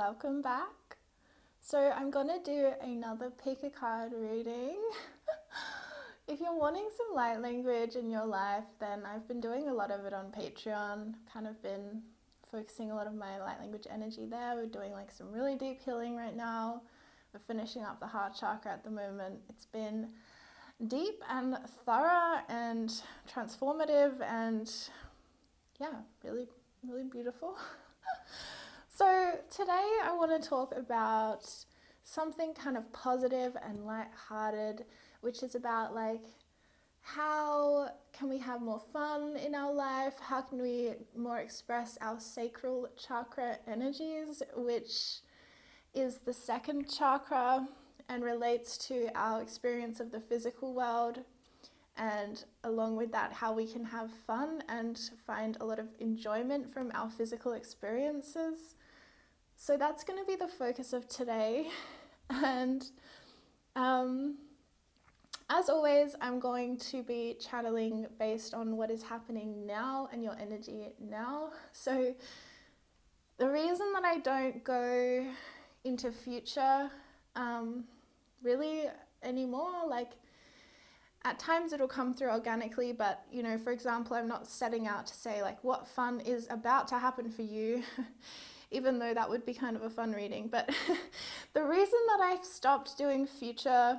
welcome back. So I'm gonna do another pick a card reading. If you're wanting some light language in your life, then I've been doing a lot of it on Patreon, kind of been focusing a lot of my light language energy there. We're doing like some really deep healing right now. We're finishing up the heart chakra at the moment. It's been deep and thorough and transformative and yeah, really, really beautiful. So today I want to talk about something kind of positive and light-hearted, which is about like how can we have more fun in our life? How can we more express our sacral chakra energies, which is the second chakra and relates to our experience of the physical world, and along with that, how we can have fun and find a lot of enjoyment from our physical experiences. So that's going to be the focus of today. And as always, I'm going to be channeling based on what is happening now and your energy now. So the reason that I don't go into future really anymore, like at times it'll come through organically, but you know, for example, I'm not setting out to say like what fun is about to happen for you, even though that would be kind of a fun reading. But the reason that I've stopped doing future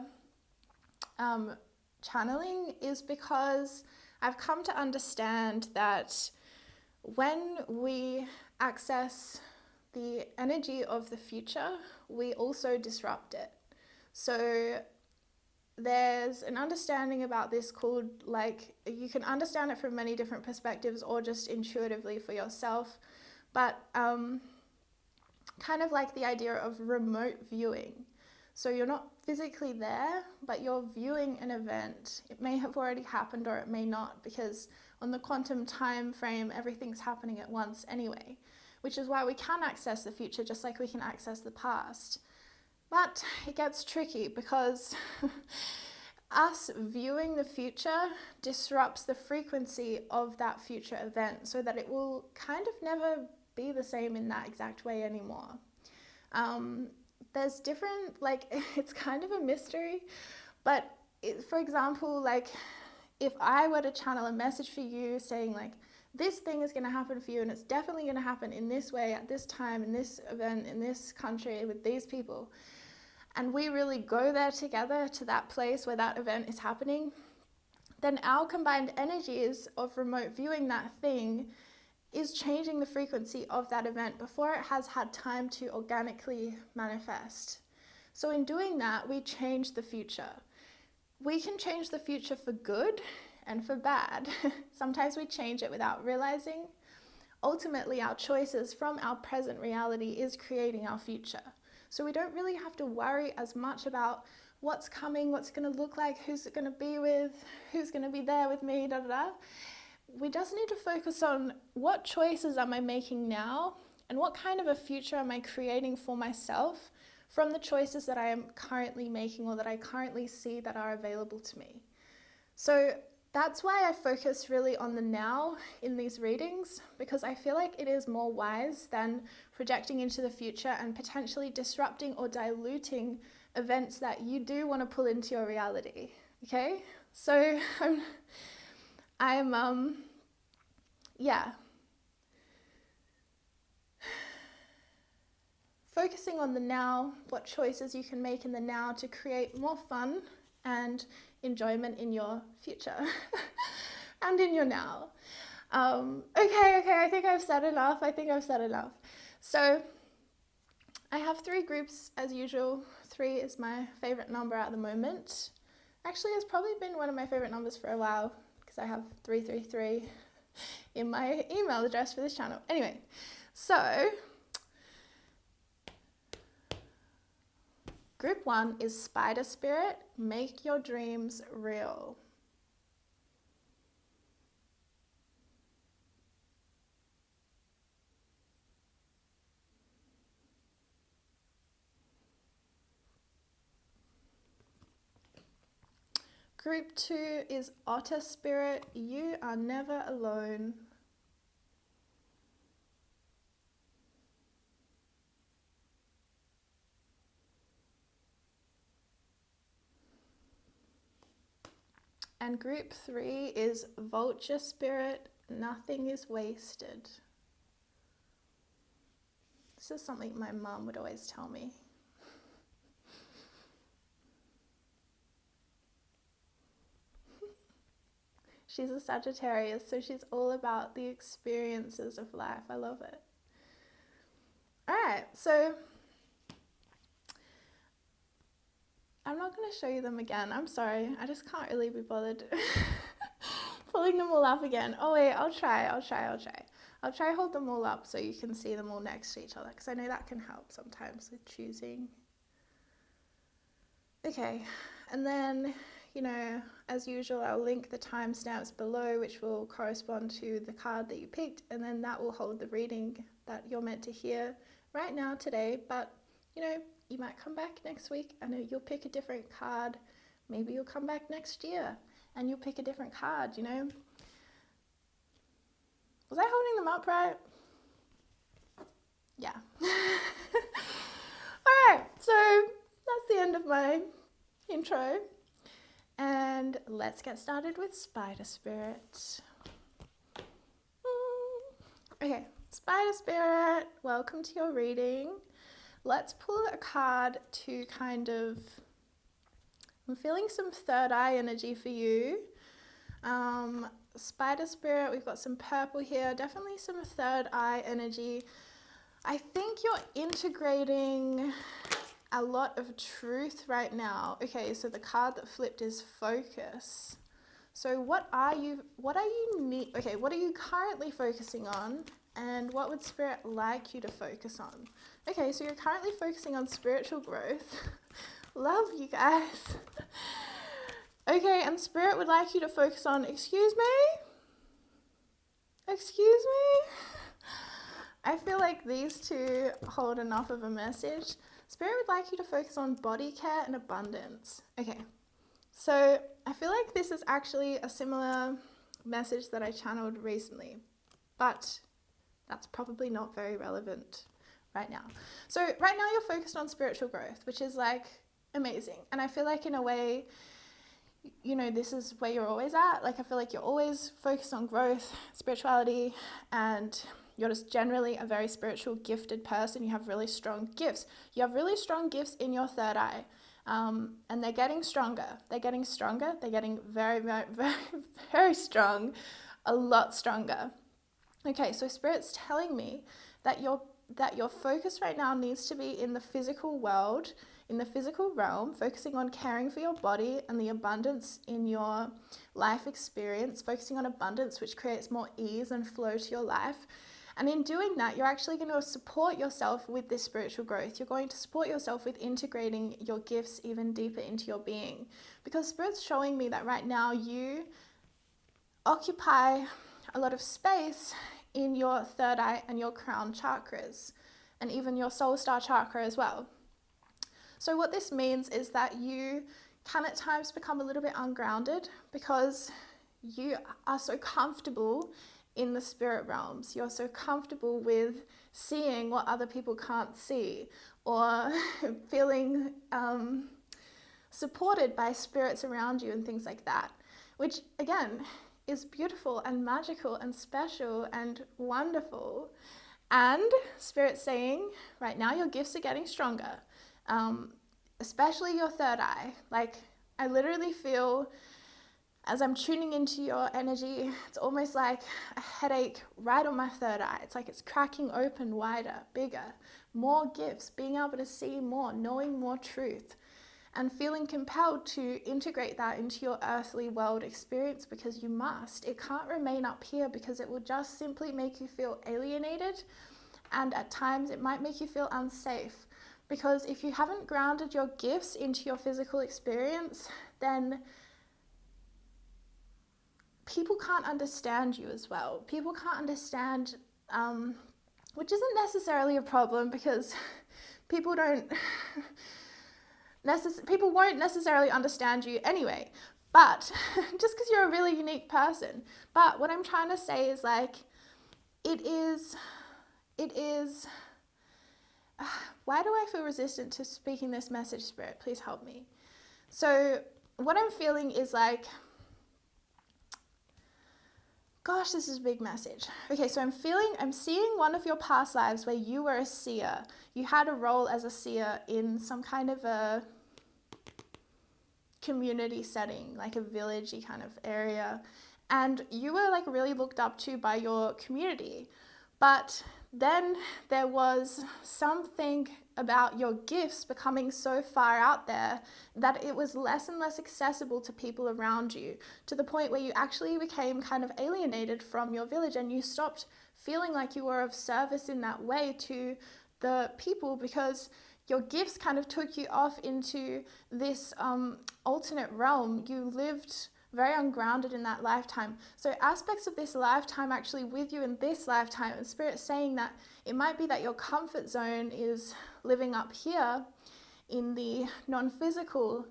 channeling is because I've come to understand that when we access the energy of the future, we also disrupt it. So there's an understanding about this called, like, you can understand it from many different perspectives or just intuitively for yourself, but kind of like the idea of remote viewing. So you're not physically there, but you're viewing an event. It may have already happened or it may not, because on the quantum time frame, everything's happening at once anyway, which is why we can access the future just like we can access the past. But it gets tricky because us viewing the future disrupts the frequency of that future event so that it will kind of never be the same in that exact way anymore. There's different, like, it's kind of a mystery, but for example, like if I were to channel a message for you saying like, this thing is going to happen for you and it's definitely going to happen in this way, at this time, in this event, in this country, with these people, and we really go there together to that place where that event is happening, then our combined energies of remote viewing that thing is changing the frequency of that event before it has had time to organically manifest. So in doing that, we change the future. We can change the future for good and for bad. Sometimes we change it without realizing. Ultimately, our choices from our present reality is creating our future. So we don't really have to worry as much about what's coming, what's going to look like, who's it going to be with, who's going to be there with me, da da da. We just need to focus on what choices am I making now and what kind of a future am I creating for myself from the choices that I am currently making or that I currently see that are available to me. So that's why I focus really on the now in these readings, because I feel like it is more wise than projecting into the future and potentially disrupting or diluting events that you do want to pull into your reality. Okay? So focusing on the now, what choices you can make in the now to create more fun and enjoyment in your future and in your now. Okay, I think I've said enough. So I have 3 groups as usual. 3 is my favorite number at the moment. Actually, it's probably been one of my favorite numbers for a while because I have 333 in my email address for this channel. Anyway, so group 1 is Spider Spirit, make your dreams real. Group 2 is Otter Spirit, you are never alone. And group 3 is vulture spirit, nothing is wasted. This is something my mum would always tell me. She's a Sagittarius, so she's all about the experiences of life. I love it. All right, so I'm not going to show you them again. I'm sorry. I just can't really be bothered pulling them all up again. Oh wait, I'll try hold them all up so you can see them all next to each other, because I know that can help sometimes with choosing. Okay, and then, you know, as usual, I'll link the timestamps below, which will correspond to the card that you picked, and then that will hold the reading that you're meant to hear right now today. But, you know, you might come back next week and you'll pick a different card. Maybe you'll come back next year and you'll pick a different card, you know. Was I holding them up right? Yeah. All right, so that's the end of my intro. And let's get started with Spider Spirit. Okay, Spider Spirit, welcome to your reading. Let's pull a card to kind of, I'm feeling some third eye energy for you. Spider Spirit, we've got some purple here, definitely some third eye energy. I think you're integrating a lot of truth right now. Okay, so the card that flipped is focus. So what are you currently focusing on, and what would Spirit like you to focus on? Okay, so you're currently focusing on spiritual growth. Love you guys. Okay, and Spirit would like you to focus on, excuse me? I feel like these two hold enough of a message. Spirit would like you to focus on body care and abundance. Okay, so I feel like this is actually a similar message that I channeled recently, but that's probably not very relevant right now. So right now you're focused on spiritual growth, which is like amazing. And I feel like in a way, you know, this is where you're always at. Like, I feel like you're always focused on growth, spirituality, and you're just generally a very spiritual, gifted person. You have really strong gifts. You have really strong gifts in your third eye. And they're getting stronger. They're getting very, very, very, very strong, a lot stronger. Okay, so Spirit's telling me that your focus right now needs to be in the physical world, in the physical realm, focusing on caring for your body and the abundance in your life experience, focusing on abundance, which creates more ease and flow to your life. And in doing that, you're actually going to support yourself with this spiritual growth. You're going to support yourself with integrating your gifts even deeper into your being. Because Spirit's showing me that right now you occupy a lot of space in your third eye and your crown chakras, and even your soul star chakra as well. So what this means is that you can at times become a little bit ungrounded because you are so comfortable in the spirit realms. You're so comfortable with seeing what other people can't see, or feeling supported by spirits around you and things like that, which again is beautiful and magical and special and wonderful. And Spirit's saying right now your gifts are getting stronger, especially your third eye. Like, I literally feel, as I'm tuning into your energy, it's almost like a headache right on my third eye. It's like it's cracking open wider, bigger, more gifts, being able to see more, knowing more truth, and feeling compelled to integrate that into your earthly world experience, because you must. It can't remain up here, because it will just simply make you feel alienated, and at times it might make you feel unsafe. Because if you haven't grounded your gifts into your physical experience, then people can't understand you as well. People can't understand, which isn't necessarily a problem, because people won't necessarily understand you anyway, but just because you're a really unique person. But what I'm trying to say is, like, it is, why do I feel resistant to speaking this message, Spirit? Please help me. So what I'm feeling is like, Gosh, this is a big message. Okay, so I'm seeing one of your past lives where you were a seer. You had a role as a seer in some kind of a community setting, like a villagey kind of area. And you were like really looked up to by your community. But then there was something about your gifts becoming so far out there that it was less and less accessible to people around you, to the point where you actually became kind of alienated from your village, and you stopped feeling like you were of service in that way to the people, because your gifts kind of took you off into this alternate realm. You lived very ungrounded in that lifetime. So aspects of this lifetime actually with you in this lifetime, and Spirit's saying that it might be that your comfort zone is living up here in the non-physical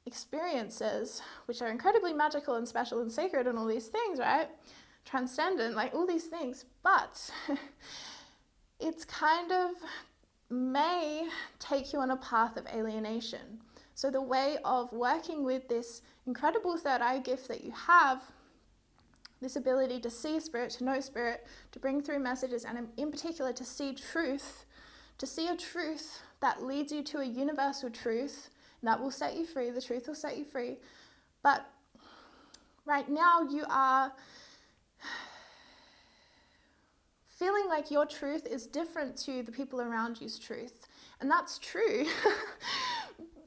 experiences, which are incredibly magical and special and sacred and all these things, right? Transcendent, like all these things. But it's kind of may take you on a path of alienation. So the way of working with this incredible third eye gift that you have, this ability to see Spirit, to know Spirit, to bring through messages, and in particular to see truth, to see a truth that leads you to a universal truth that will set you free. The truth will set you free. But right now you are feeling like your truth is different to the people around you's truth. And that's true.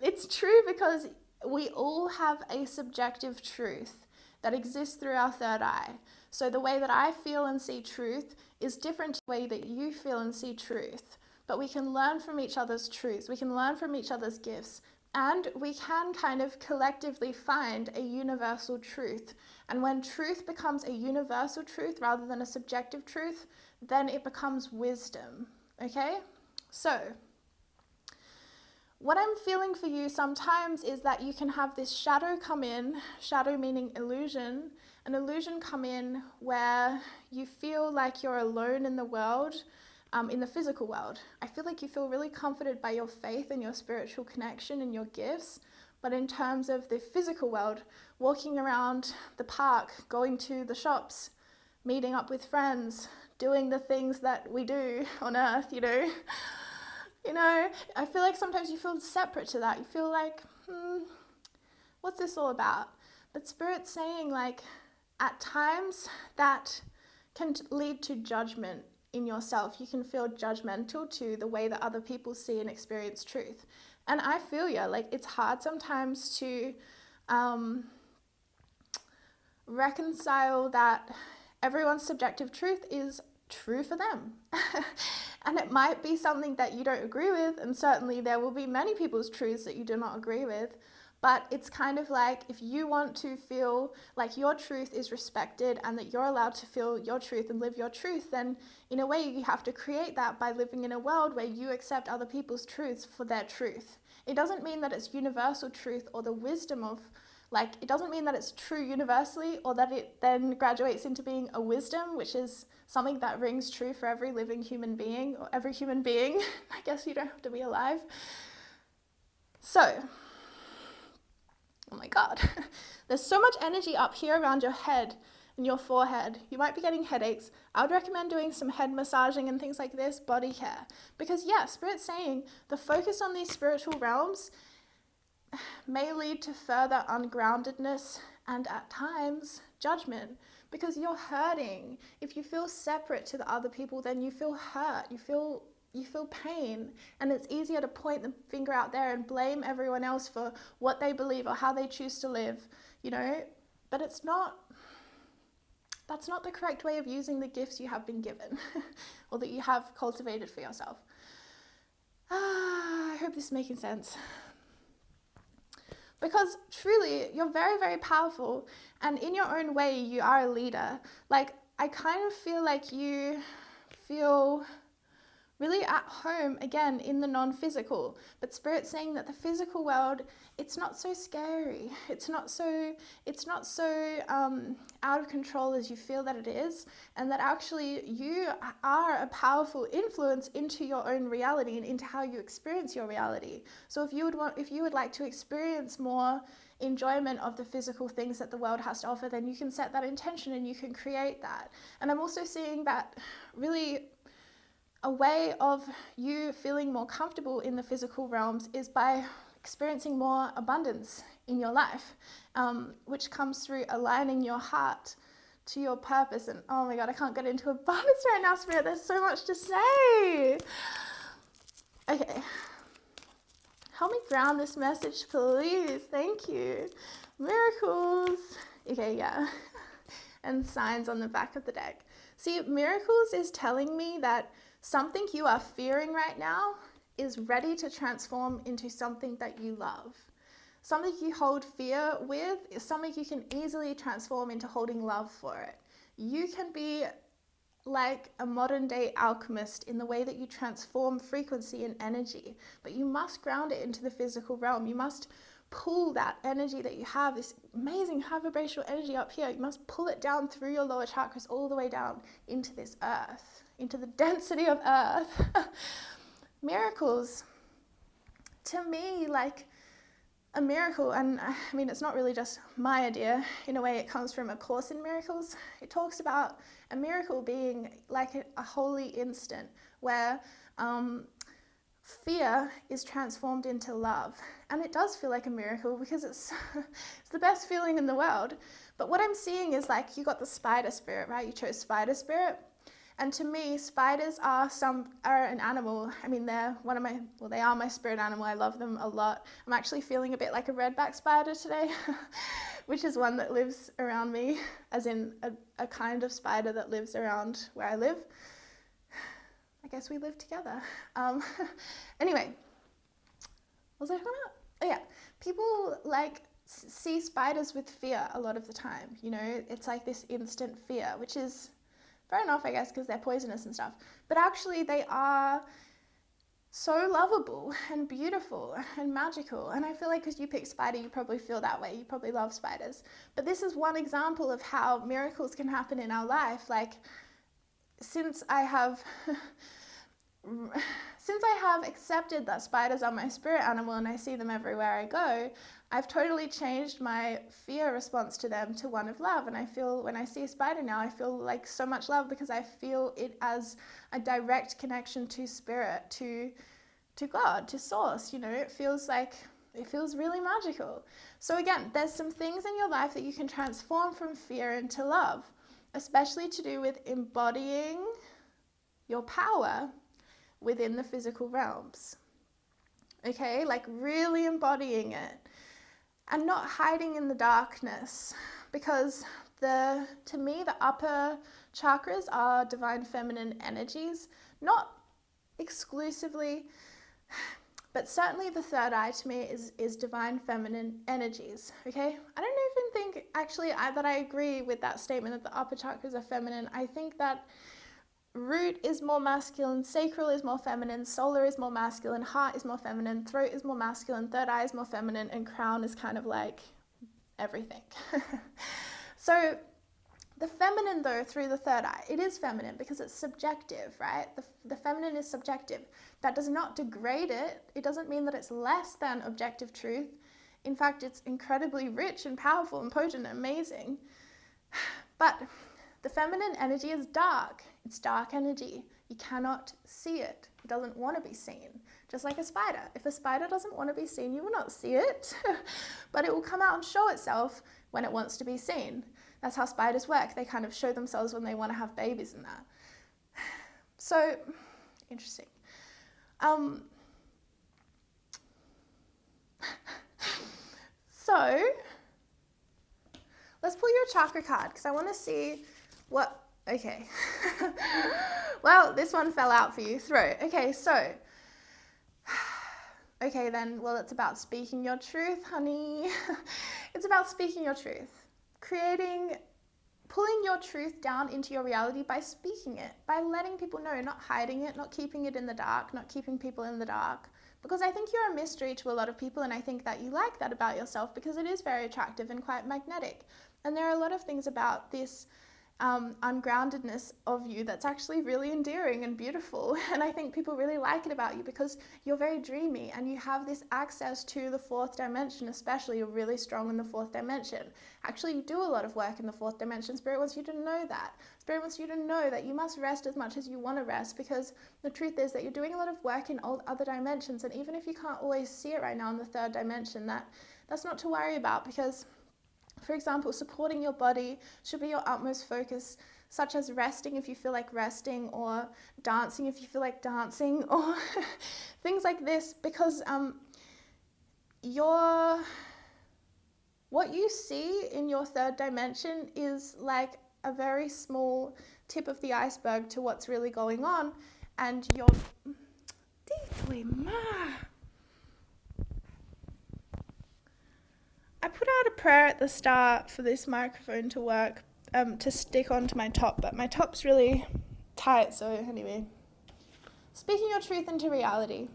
It's true because we all have a subjective truth that exists through our third eye. So the way that I feel and see truth is different to the way that you feel and see truth. But we can learn from each other's truths. We can learn from each other's gifts. And we can kind of collectively find a universal truth. And when truth becomes a universal truth rather than a subjective truth, then it becomes wisdom. Okay? So what I'm feeling for you sometimes is that you can have this shadow come in, shadow meaning illusion, an illusion come in where you feel like you're alone in the world, in the physical world. I feel like you feel really comforted by your faith and your spiritual connection and your gifts, but in terms of the physical world, walking around the park, going to the shops, meeting up with friends, doing the things that we do on earth, you know, I feel like sometimes you feel separate to that. You feel like, what's this all about? But Spirit's saying, like, at times that can lead to judgment in yourself. You can feel judgmental to the way that other people see and experience truth. And I feel you, like, it's hard sometimes to reconcile that everyone's subjective truth is true for them. And it might be something that you don't agree with, and certainly there will be many people's truths that you do not agree with, but it's kind of like, if you want to feel like your truth is respected and that you're allowed to feel your truth and live your truth, then in a way you have to create that by living in a world where you accept other people's truths for their truth. It doesn't mean that it's universal truth or the wisdom of, like, it doesn't mean that it's true universally or that it then graduates into being a wisdom, which is something that rings true for every living human being, or every human being. I guess you don't have to be alive. So, oh my God, there's so much energy up here around your head and your forehead. You might be getting headaches. I would recommend doing some head massaging and things like this, body care. Because yeah, Spirit's saying the focus on these spiritual realms may lead to further ungroundedness and at times judgment, because you're hurting. If you feel separate to the other people, then you feel hurt, you feel pain, and it's easier to point the finger out there and blame everyone else for what they believe or how they choose to live, but that's not the correct way of using the gifts you have been given or that you have cultivated for yourself. I hope this is making sense. Because truly, you're very, very powerful, and in your own way, you are a leader. Like, I kind of feel like you feel really at home, again, in the non-physical. But Spirit's saying that the physical world, it's not so scary. It's not so out of control as you feel that it is, and that actually you are a powerful influence into your own reality and into how you experience your reality. So if you would like to experience more enjoyment of the physical things that the world has to offer, then you can set that intention and you can create that. And I'm also seeing that really a way of you feeling more comfortable in the physical realms is by experiencing more abundance in your life, which comes through aligning your heart to your purpose. And oh my God, I can't get into abundance right now, Spirit. There's so much to say. Okay. Help me ground this message, please. Thank you. Miracles. Okay, yeah. And signs on the back of the deck. See, miracles is telling me that something you are fearing right now is ready to transform into something that you love. Something you hold fear with is something you can easily transform into holding love for it. You can be like a modern day alchemist in the way that you transform frequency and energy, but you must ground it into the physical realm. You must pull that energy that you have, this amazing high vibrational energy up here, you must pull it down through your lower chakras all the way down into this earth, into the density of earth. Miracles, to me, like a miracle, and I mean, it's not really just my idea. In a way, it comes from A Course in Miracles. It talks about a miracle being like a holy instant where fear is transformed into love. And it does feel like a miracle because it's the best feeling in the world. But what I'm seeing is like you got the spider spirit, right? You chose spider spirit. And to me, spiders are an animal. I mean, they are my spirit animal. I love them a lot. I'm actually feeling a bit like a redback spider today, which is one that lives around me, as in a kind of spider that lives around where I live. I guess we live together. Anyway, what was I talking about? Oh yeah, people like see spiders with fear a lot of the time. You know, it's like this instant fear, which is fair enough, I guess, because they're poisonous and stuff. But actually, they are so lovable and beautiful and magical. And I feel like because you picked spider, you probably feel that way. You probably love spiders. But this is one example of how miracles can happen in our life. Like, since I have accepted that spiders are my spirit animal and I see them everywhere I go, I've totally changed my fear response to them to one of love. And I feel, when I see a spider now, I feel like so much love because I feel it as a direct connection to spirit, to God, to source. You know, it feels really magical. So again, there's some things in your life that you can transform from fear into love, especially to do with embodying your power within the physical realms. Okay, like really embodying it. And not hiding in the darkness, because to me, the upper chakras are divine feminine energies, not exclusively, but certainly the third eye to me is divine feminine energies, okay? I don't even think actually that I agree with that statement that the upper chakras are feminine. I think that root is more masculine, sacral is more feminine, solar is more masculine, heart is more feminine, throat is more masculine, third eye is more feminine, and crown is kind of like everything. So the feminine, though, through the third eye, it is feminine because it's subjective, right? The feminine is subjective. That does not degrade it. It doesn't mean that it's less than objective truth. In fact, it's incredibly rich and powerful and potent and amazing. But the feminine energy is dark. It's dark energy. You cannot see it. It doesn't want to be seen. Just like a spider. If a spider doesn't want to be seen, you will not see it. But it will come out and show itself when it wants to be seen. That's how spiders work. They kind of show themselves when they want to have babies and that. So, interesting. So, let's pull your chakra card because I want to see what, okay. Well, this one fell out for you, throat. Okay, so, okay then, well, it's about speaking your truth, honey. It's about speaking your truth. Pulling your truth down into your reality by speaking it, by letting people know, not hiding it, not keeping it in the dark, not keeping people in the dark. Because I think you're a mystery to a lot of people, and I think that you like that about yourself because it is very attractive and quite magnetic. And there are a lot of things about this ungroundedness of you that's actually really endearing and beautiful. And I think people really like it about you because you're very dreamy and you have this access to the fourth dimension, especially. You're really strong in the fourth dimension. Actually, you do a lot of work in the fourth dimension. Spirit wants you to know that. Spirit wants you to know that you must rest as much as you want to rest, because the truth is that you're doing a lot of work in all other dimensions. And even if you can't always see it right now in the third dimension, that's not to worry about, because for example, supporting your body should be your utmost focus, such as resting if you feel like resting, or dancing if you feel like dancing, or things like this, because what you see in your third dimension is like a very small tip of the iceberg to what's really going on, and you're deeply I put out a prayer at the start for this microphone to work, to stick onto my top, but my top's really tight, so anyway. Speaking your truth into reality.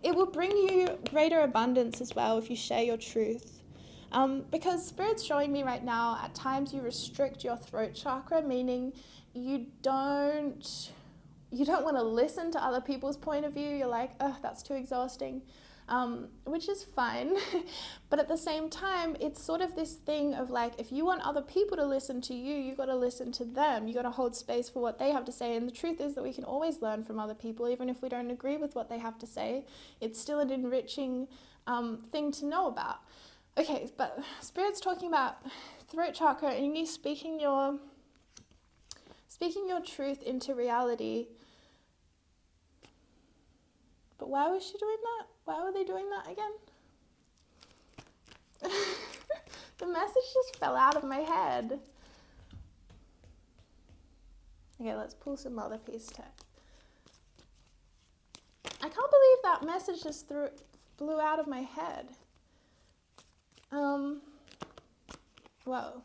It will bring you greater abundance as well if you share your truth. Because Spirit's showing me right now, at times you restrict your throat chakra, meaning you don't want to listen to other people's point of view. You're like, oh, that's too exhausting. Which is fine. But at the same time, it's sort of this thing of like, if you want other people to listen to you, you got to listen to them. You got to hold space for what they have to say. And the truth is that we can always learn from other people, even if we don't agree with what they have to say. It's still an enriching thing to know about. Okay, but Spirit's talking about throat chakra, and you speaking your truth into reality. But why was she doing that? Why were they doing that again? The message just fell out of my head. Okay, let's pull some other piece text. I can't believe that message just flew out of my head. Whoa.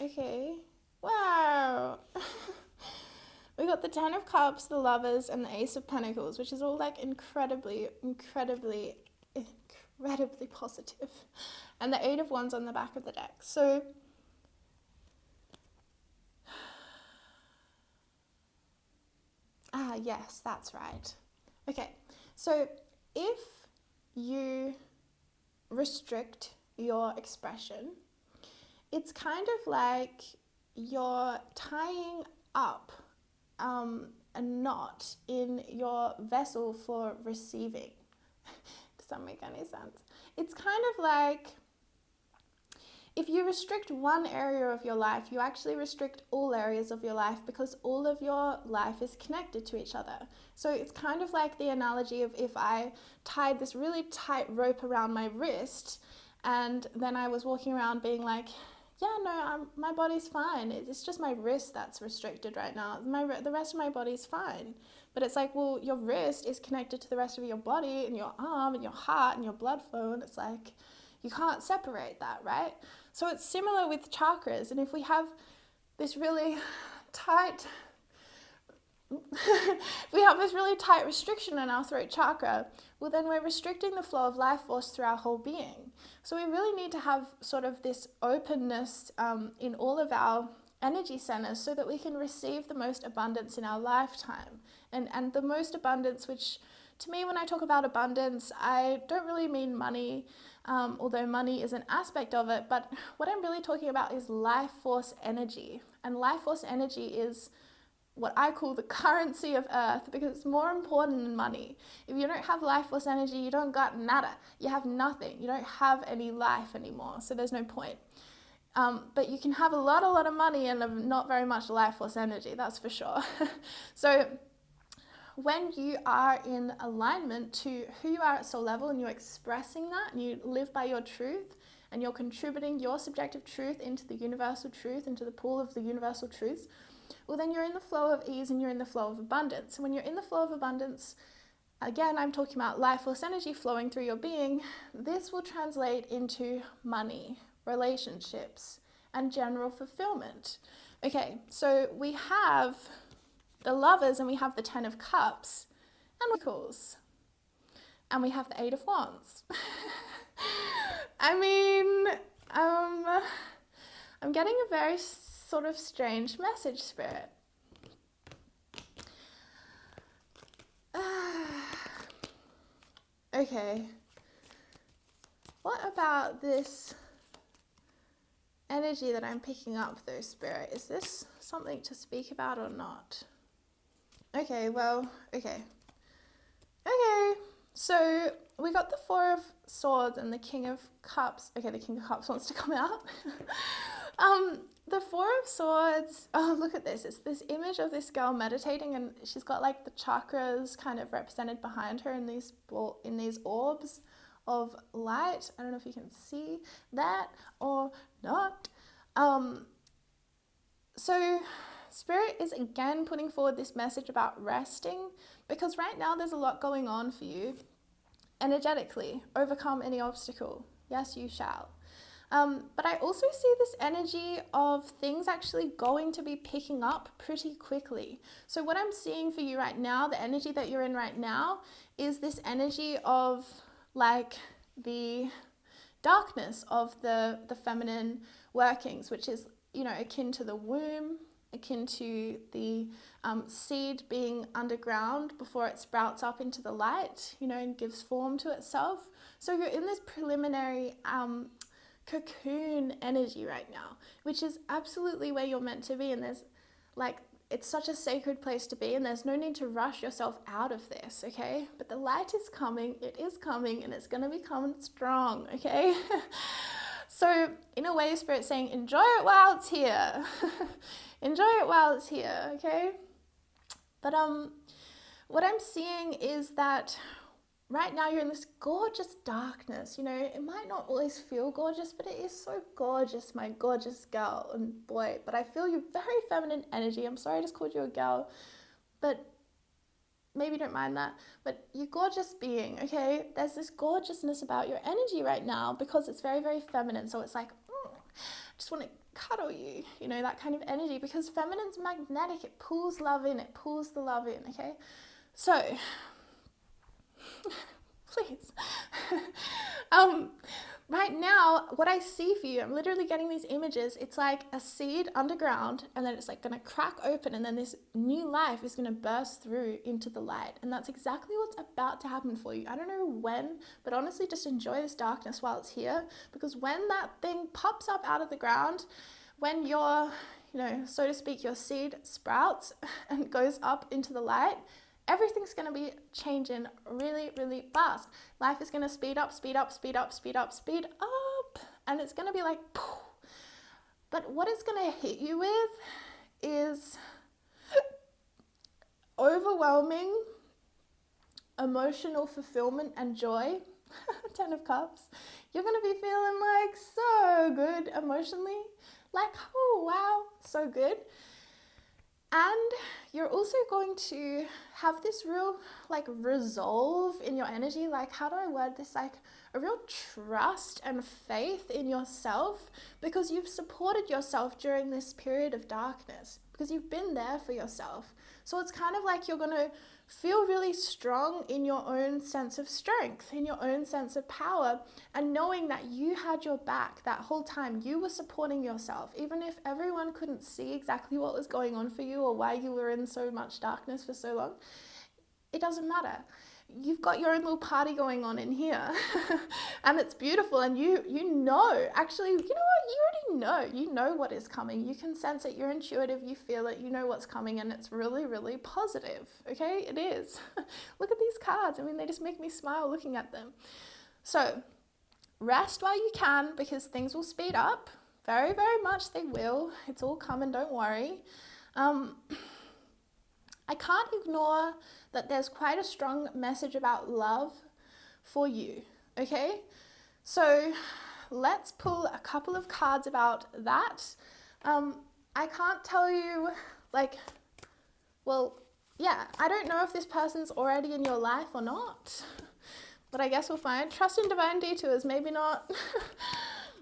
Okay. Wow. We got the Ten of Cups, the Lovers, and the Ace of Pentacles, which is all like incredibly positive. And the Eight of Wands on the back of the deck. So, yes, that's right. Okay, so if you restrict your expression, it's kind of like you're tying up a knot in your vessel for receiving. Does that make any sense? It's kind of like if you restrict one area of your life, you actually restrict all areas of your life, because all of your life is connected to each other. So it's kind of like the analogy of if I tied this really tight rope around my wrist, and then I was walking around being like, yeah, no, my body's fine. It's just my wrist that's restricted right now. The rest of my body's fine. But it's like, well, your wrist is connected to the rest of your body and your arm and your heart and your blood flow. And it's like, you can't separate that, right? So it's similar with chakras. And if we have this really tight, restriction in our throat chakra, well, then we're restricting the flow of life force through our whole being. So we really need to have sort of this openness in all of our energy centers, so that we can receive the most abundance in our lifetime. And the most abundance, which to me, when I talk about abundance, I don't really mean money, although money is an aspect of it. But what I'm really talking about is life force energy. And life force energy is what I call the currency of earth, because it's more important than money. If you don't have life force energy, you don't got nada. You have nothing. You don't have any life anymore. So there's no point. But you can have a lot of money and not very much life force energy, that's for sure. So when you are in alignment to who you are at soul level, and you're expressing that, and you live by your truth, and you're contributing your subjective truth into the universal truth, into the pool of the universal truths, well, then you're in the flow of ease and you're in the flow of abundance. And when you're in the flow of abundance, again, I'm talking about life force energy flowing through your being. This will translate into money, relationships, and general fulfillment. Okay, so we have the Lovers, and we have the Ten of Cups, and Pentacles, and we have the Eight of Wands. I mean, I'm getting a very sort of strange message, Spirit. Okay. What about this energy that I'm picking up though, Spirit? Is this something to speak about or not? Okay, well, okay. So we got the Four of Swords and the King of Cups. Okay, the King of Cups wants to come out. The Four of Swords, oh, look at this. It's this image of this girl meditating, and she's got like the chakras kind of represented behind her in these orbs of light. I don't know if you can see that or not. So Spirit is again putting forward this message about resting, because right now there's a lot going on for you energetically. Overcome any obstacle. Yes, you shall. But I also see this energy of things actually going to be picking up pretty quickly. So what I'm seeing for you right now, the energy that you're in right now, is this energy of like the darkness of the feminine workings, which is, you know, akin to the womb, akin to the seed being underground before it sprouts up into the light, you know, and gives form to itself. So you're in this preliminary cocoon energy right now, which is absolutely where you're meant to be. And there's like, it's such a sacred place to be, and there's no need to rush yourself out of this, okay? But the light is coming, it is coming, and it's going to be coming strong, okay? So in a way, Spirit's saying, enjoy it while it's here. Enjoy it while it's here, okay? But what I'm seeing is that right now you're in this gorgeous darkness. You know, it might not always feel gorgeous, but it is so gorgeous, my gorgeous girl and boy. But I feel your very feminine energy. I'm sorry I just called you a girl, but maybe you don't mind that. But you gorgeous being, okay? There's this gorgeousness about your energy right now because it's very, very feminine. So it's like, I just want to cuddle you, you know, that kind of energy, because feminine's magnetic. It pulls love in, it pulls the love in, okay? So please. Right now, what I see for you, I'm literally getting these images. It's like a seed underground, and then it's like going to crack open, and then this new life is going to burst through into the light. And that's exactly what's about to happen for you. I don't know when, but honestly, just enjoy this darkness while it's here, because when that thing pops up out of the ground, when your, you know, so to speak, your seed sprouts and goes up into the light, everything's going to be changing really, really fast. Life is going to speed up, and it's going to be like, poof. But what it's going to hit you with is overwhelming emotional fulfillment and joy. 10 of Cups. You're going to be feeling like so good emotionally, like, oh wow, so good. And you're also going to have this real like resolve in your energy. Like, how do I word this? Like a real trust and faith in yourself, because you've supported yourself during this period of darkness, because you've been there for yourself. So it's kind of like you're going to feel really strong in your own sense of strength, in your own sense of power, and knowing that you had your back that whole time. You were supporting yourself, even if everyone couldn't see exactly what was going on for you or why you were in so much darkness for so long. It doesn't matter. You've got your own little party going on in here and it's beautiful, and you know, actually, you know what, you know what is coming. You can sense it, you're intuitive, you feel it, you know what's coming, and it's really, really positive, okay? It is. Look at these cards. I mean, they just make me smile looking at them. So rest while you can, because things will speed up. Very, very much they will. It's all coming, don't worry. I can't ignore that there's quite a strong message about love for you, okay? So let's pull a couple of cards about that. I can't tell you, like, well, yeah, I don't know if this person's already in your life or not, but I guess we'll find. Trust in divine detours, maybe not.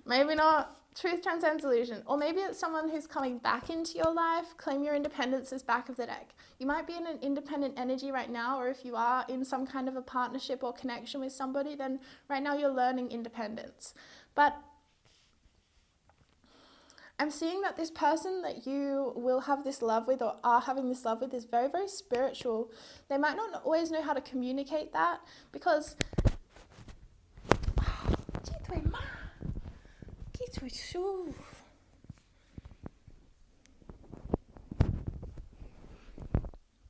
Maybe not. Truth transcends illusion. Or maybe it's someone who's coming back into your life. Claim your independence is back of the deck. You might be in an independent energy right now, or if you are in some kind of a partnership or connection with somebody, then right now you're learning independence. But I'm seeing that this person that you will have this love with or are having this love with is very, very spiritual. They might not always know how to communicate that because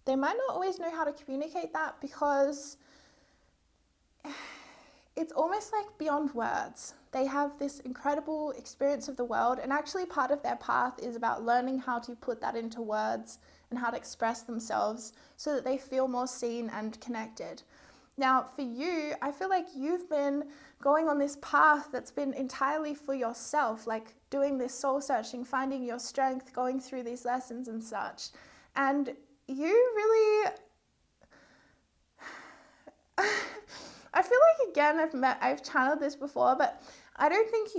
they might not always know how to communicate that because it's almost like beyond words. They have this incredible experience of the world, and actually part of their path is about learning how to put that into words and how to express themselves so that they feel more seen and connected. Now, for you, I feel like you've been going on this path that's been entirely for yourself, like doing this soul searching, finding your strength, going through these lessons and such. And you really... I feel like, again, I've channeled this before, but I don't think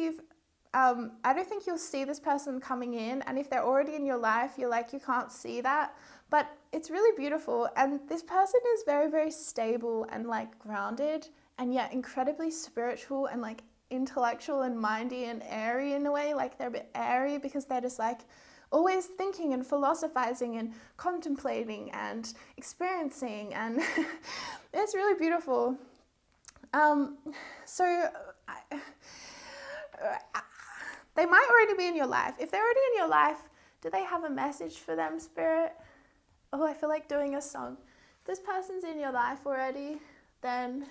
you'll see this person coming in, and if they're already in your life, you're like, you can't see that, but it's really beautiful. And this person is very, very stable and like grounded, and yet incredibly spiritual and like intellectual and mindy and airy in a way. Like they're a bit airy because they're just like always thinking and philosophizing and contemplating and experiencing, and it's really beautiful. They might already be in your life. If they're already in your life, do they have a message for them, Spirit? Oh, I feel like doing a song. If this person's in your life already, then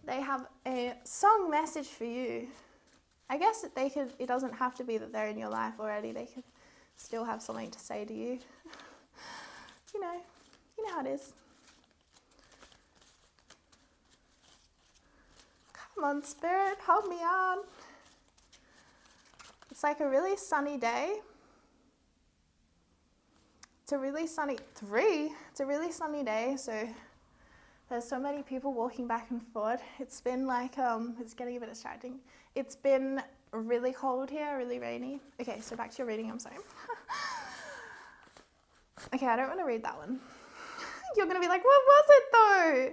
they have a song message for you. I guess it doesn't have to be that they're in your life already. They could still have something to say to you. You know how it is. Come on, Spirit, help me out. It's like a really sunny day. It's a really sunny day, so there's so many people walking back and forth. It's been like, it's getting a bit distracting. It's been really cold here, really rainy. Okay, so back to your reading, I'm sorry. Okay, I don't want to read that one. You're going to be like, what was it though?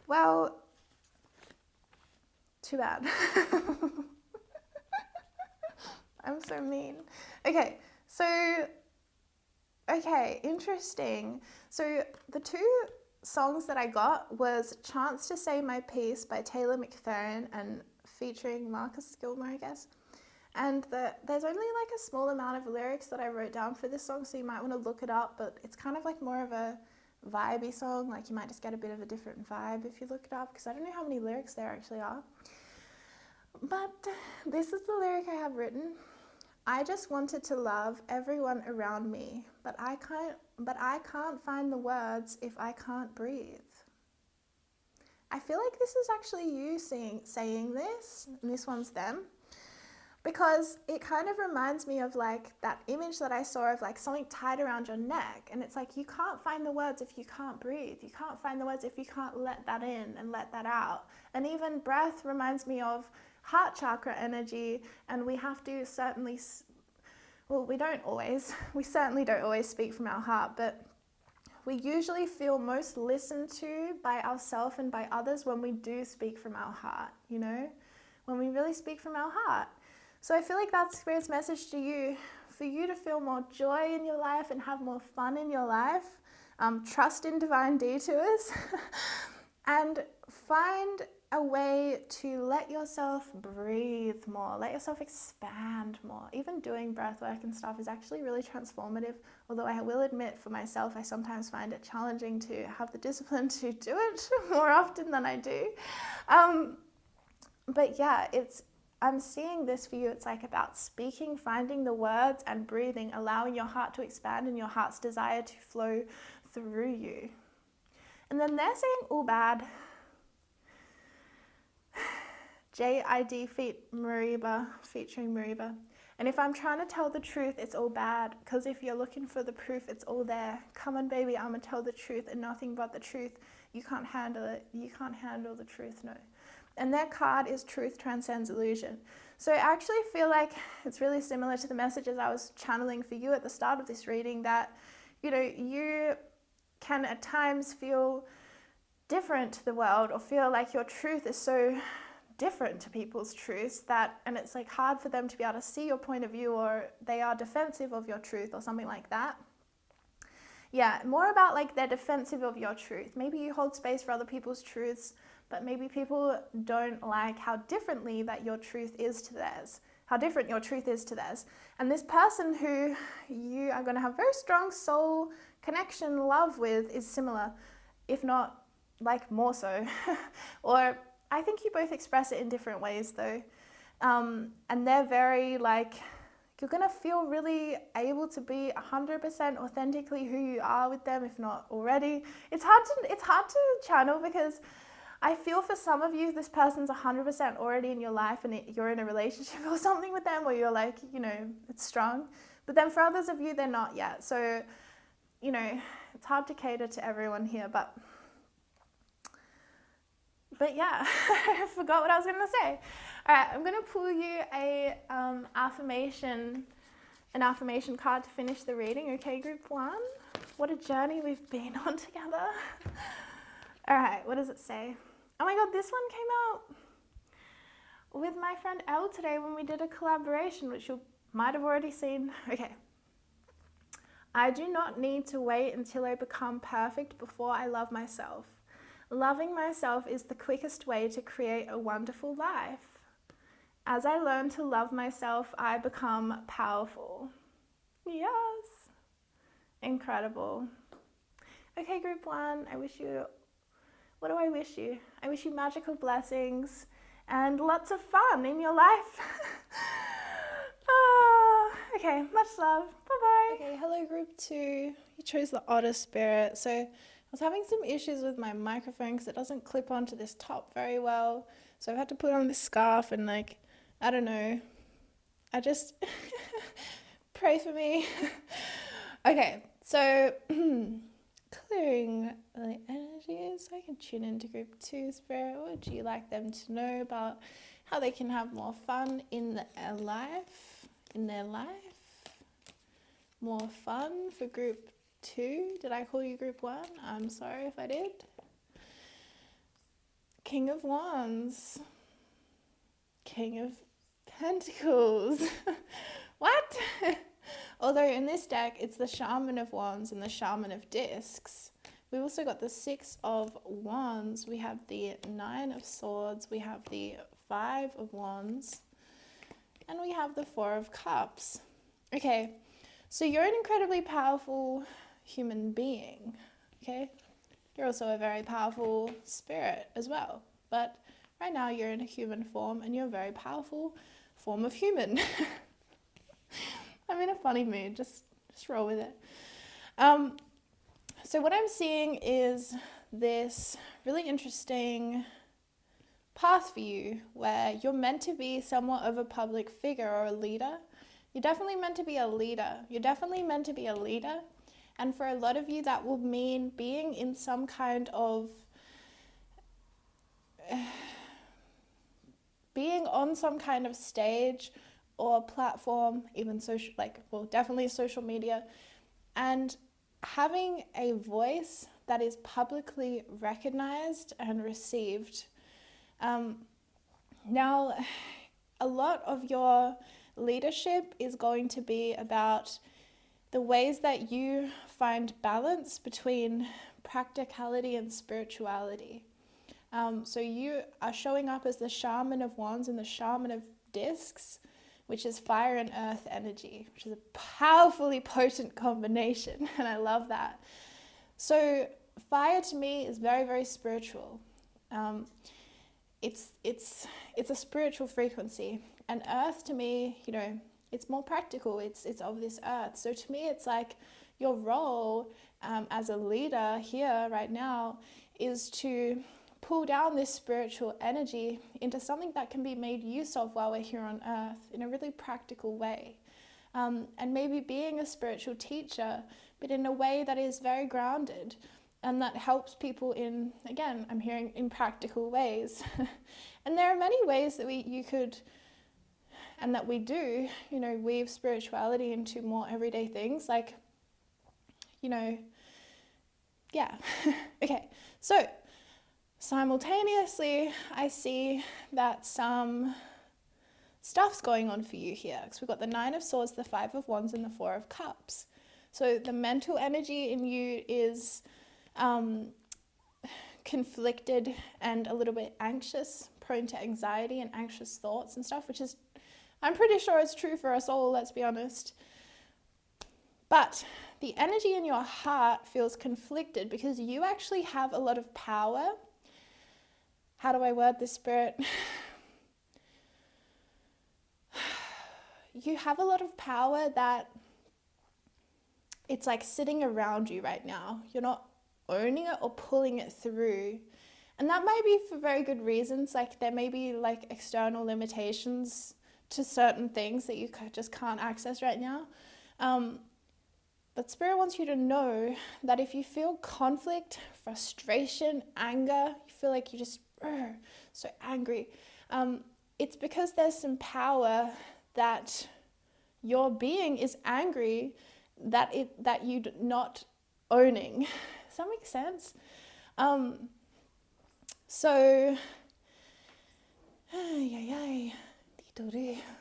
Well, too bad. I'm so mean. Okay, interesting. So the two songs that I got was Chance to Say My Piece by Taylor McFerrin and featuring Marcus Gilmore, I guess. And there's only like a small amount of lyrics that I wrote down for this song, so you might want to look it up, but it's kind of like more of a vibey song. Like you might just get a bit of a different vibe if you look it up, because I don't know how many lyrics there actually are. But this is the lyric I have written. I just wanted to love everyone around me, but I can't find the words if I can't breathe. I feel like this is actually you saying this, and this one's them, because it kind of reminds me of like that image that I saw of like something tied around your neck, and it's like you can't find the words if you can't breathe. You can't find the words if you can't let that in and let that out. And even breath reminds me of heart chakra energy, and we have to certainly, we certainly don't always speak from our heart, but we usually feel most listened to by ourselves and by others when we do speak from our heart, when we really speak from our heart. So I feel like that's Spirit's message to you, for you to feel more joy in your life and have more fun in your life, trust in divine detours, and find a way to let yourself breathe more, let yourself expand more. Even doing breath work and stuff is actually really transformative, although I will admit for myself, I sometimes find it challenging to have the discipline to do it more often than I do. But yeah, I'm seeing this for you. It's like about speaking, finding the words and breathing, allowing your heart to expand and your heart's desire to flow through you. And then they're saying all bad. JID Mariba, featuring Mariba. And if I'm trying to tell the truth, it's all bad. Because if you're looking for the proof, it's all there. Come on, baby, I'm going to tell the truth and nothing but the truth. You can't handle it. You can't handle the truth, no. And their card is Truth Transcends Illusion. So I actually feel like it's really similar to the messages I was channeling for you at the start of this reading, that, you can at times feel different to the world, or feel like your truth is so different to people's truths, and it's like hard for them to be able to see your point of view, or they are defensive of your truth or something like that. Yeah, more about like they're defensive of your truth. Maybe you hold space for other people's truths, but maybe people don't like how differently that your truth is to theirs, how different your truth is to theirs. And this person who you are going to have very strong soul connection, love with, is similar, if not like more so. Or I think you both express it in different ways though. And they're very like, you're going to feel really able to be 100% authentically who you are with them, if not already. It's hard to channel, because I feel for some of you, this person's 100% already in your life, and you're in a relationship or something with them, or you're like, it's strong. But then for others of you, they're not yet. So, it's hard to cater to everyone here, but yeah, I forgot what I was going to say. All right, I'm going to pull you an affirmation card to finish the reading. Okay, group 1. What a journey we've been on together. All right, what does it say? Oh my God, this one came out with my friend Elle today when we did a collaboration, which you might have already seen. Okay. I do not need to wait until I become perfect before I love myself. Loving myself is the quickest way to create a wonderful life. As I learn to love myself, I become powerful. Yes. Incredible. Okay, group 1, what do I wish you? I wish you magical blessings and lots of fun in your life. Okay, much love. Bye-bye. Okay, hello group 2. You chose the otter spirit. So I was having some issues with my microphone because it doesn't clip onto this top very well. So I've had to put on this scarf and I don't know. I just pray for me. Okay, so clearing the energies so I can tune into group 2 spirit. What would you like them to know about how they can have more fun in their life? More fun for group 2. Did I call you group 1? I'm sorry if I did. King of Wands. King of Pentacles. What? Although in this deck, it's the Shaman of Wands and the Shaman of Discs. We've also got the 6 of Wands. We have the 9 of Swords. We have the 5 of Wands. And we have the 4 of Cups. Okay, so you're an incredibly powerful human being, okay? You're also a very powerful spirit as well. But right now you're in a human form and you're a very powerful form of human. I'm in a funny mood, just roll with it. So what I'm seeing is this really interesting path for you where you're meant to be somewhat of a public figure or a leader. You're definitely meant to be a leader. And for a lot of you, that will mean being in some kind of being on some kind of stage or platform, even social, definitely social media, and having a voice that is publicly recognized and received. Now, a lot of your leadership is going to be about the ways that you find balance between practicality and spirituality. So you are showing up as the Shaman of Wands and the Shaman of Discs, which is fire and earth energy, which is a powerfully potent combination, and I love that. So fire to me is very, very spiritual. It's a spiritual frequency, and earth to me, it's more practical. It's of this earth. So to me, it's like your role as a leader here right now is to pull down this spiritual energy into something that can be made use of while we're here on earth in a really practical way. And maybe being a spiritual teacher, but in a way that is very grounded and that helps people in, again, I'm hearing in practical ways. And there are many ways that you could, and that we do, weave spirituality into more everyday things, yeah. Okay, so Simultaneously, I see that some stuff's going on for you here, because we've got the Nine of Swords, the Five of Wands, and the Four of Cups. So the mental energy in you is conflicted and a little bit anxious, prone to anxiety and anxious thoughts and stuff, which is, I'm pretty sure it's true for us all, let's be honest. But the energy in your heart feels conflicted because you actually have a lot of power. How do I word this, Spirit? You have a lot of power that it's like sitting around you right now. You're not owning it or pulling it through. And that might be for very good reasons. Like there may be like external limitations to certain things that you just can't access right now. But Spirit wants you to know that if you feel conflict, frustration, anger, you feel like you're just so angry, it's because there's some power that your being is angry that you're not owning. Does that make sense? So,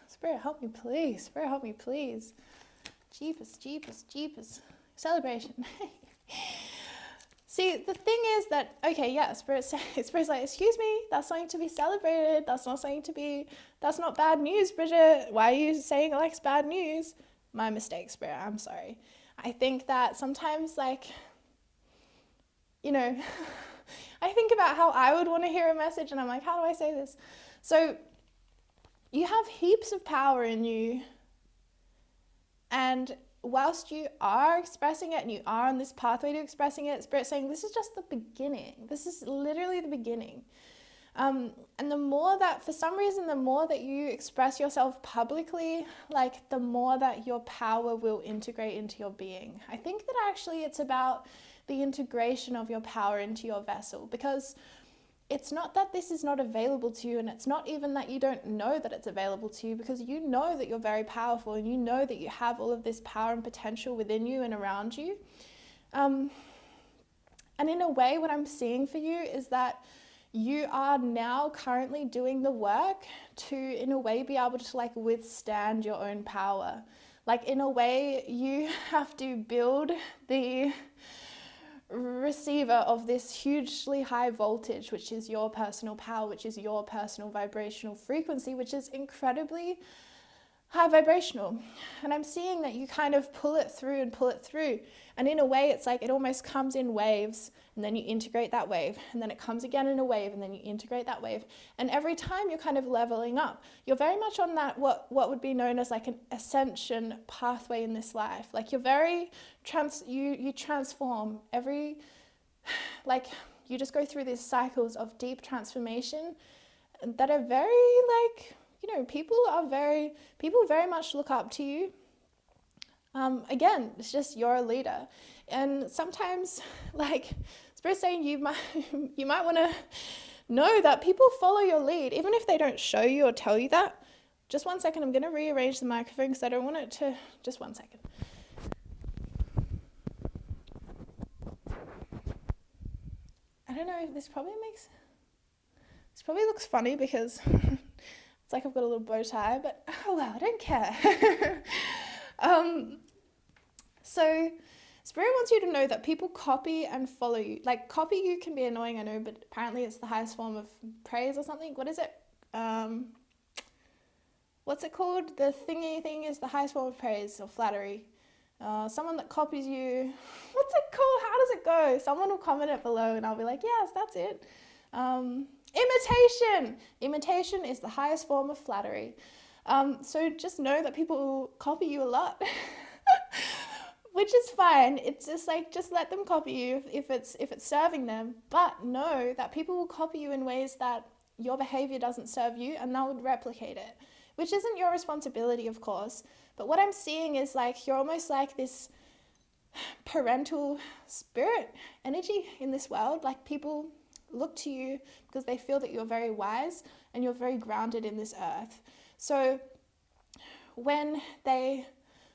Spirit, help me, please. Spirit, help me, please. Jeepers. Celebration. See, the thing is that, okay, yeah, Spirit's like, excuse me, that's something to be celebrated. That's not bad news, Bridget. Why are you saying it like it's bad news? My mistake, Spirit, I'm sorry. I think that sometimes, like, you know, I think about how I would want to hear a message and I'm like, how do I say this? So you have heaps of power in you, and whilst you are expressing it and you are on this pathway to expressing it, Spirit's saying this is just the beginning. This is literally the beginning. And the more that, for some reason, the more that you express yourself publicly, like the more that your power will integrate into your being. I think that actually it's about the integration of your power into your vessel, because it's not that this is not available to you, and it's not even that you don't know that it's available to you, because you know that you're very powerful and you know that you have all of this power and potential within you and around you. And in a way, what I'm seeing for you is that you are now currently doing the work to, in a way, be able to like withstand your own power. Like in a way, you have to build the receiver of this hugely high voltage, which is your personal power, which is your personal vibrational frequency, which is incredibly high vibrational. And I'm seeing that you kind of pull it through. And in a way, it's like it almost comes in waves, and then you integrate that wave, and then it comes again in a wave, and then you integrate that wave. And every time you're kind of leveling up. You're very much on that, what would be known as like an ascension pathway in this life. Like you're very, you transform every, like you just go through these cycles of deep transformation that are very like, you know, people very much look up to you. Again, it's just you're a leader. And sometimes, like, Spirit's saying you might want to know that people follow your lead, even if they don't show you or tell you that. Just one second, I'm going to rearrange the microphone because I don't want it to, just one second. I don't know if this probably looks funny because it's like I've got a little bow tie, but oh well, I don't care. So Spirit wants you to know that people copy and follow you. Like copy you can be annoying, I know, but apparently it's the highest form of praise or something. What is it? What's it called? The thingy thing is the highest form of praise or flattery. Someone that copies you, what's it called? How does it go? Someone will comment it below and I'll be like, yes, that's it. Imitation is the highest form of flattery. So just know that people will copy you a lot, which is fine. It's just like, just let them copy you if it's serving them, but know that people will copy you in ways that your behavior doesn't serve you, and they'll replicate it, which isn't your responsibility, of course. But what I'm seeing is like, you're almost like this parental spirit energy in this world. Like people look to you because they feel that you're very wise and you're very grounded in this earth. So when they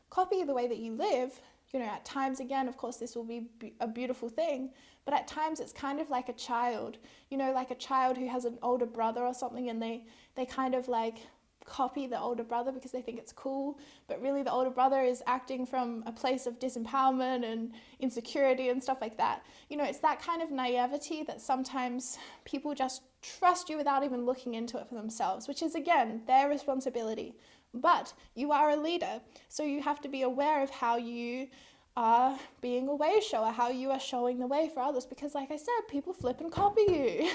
copy the way that you live, At times, again, of course, this will be a beautiful thing, but at times it's kind of like a child, like a child who has an older brother or something, and they kind of like copy the older brother because they think it's cool, but really the older brother is acting from a place of disempowerment and insecurity and stuff like that. It's that kind of naivety that sometimes people just trust you without even looking into it for themselves, which is, again, their responsibility. But you are a leader, so you have to be aware of how you are being a way shower, how you are showing the way for others, because like I said, people flip and copy you.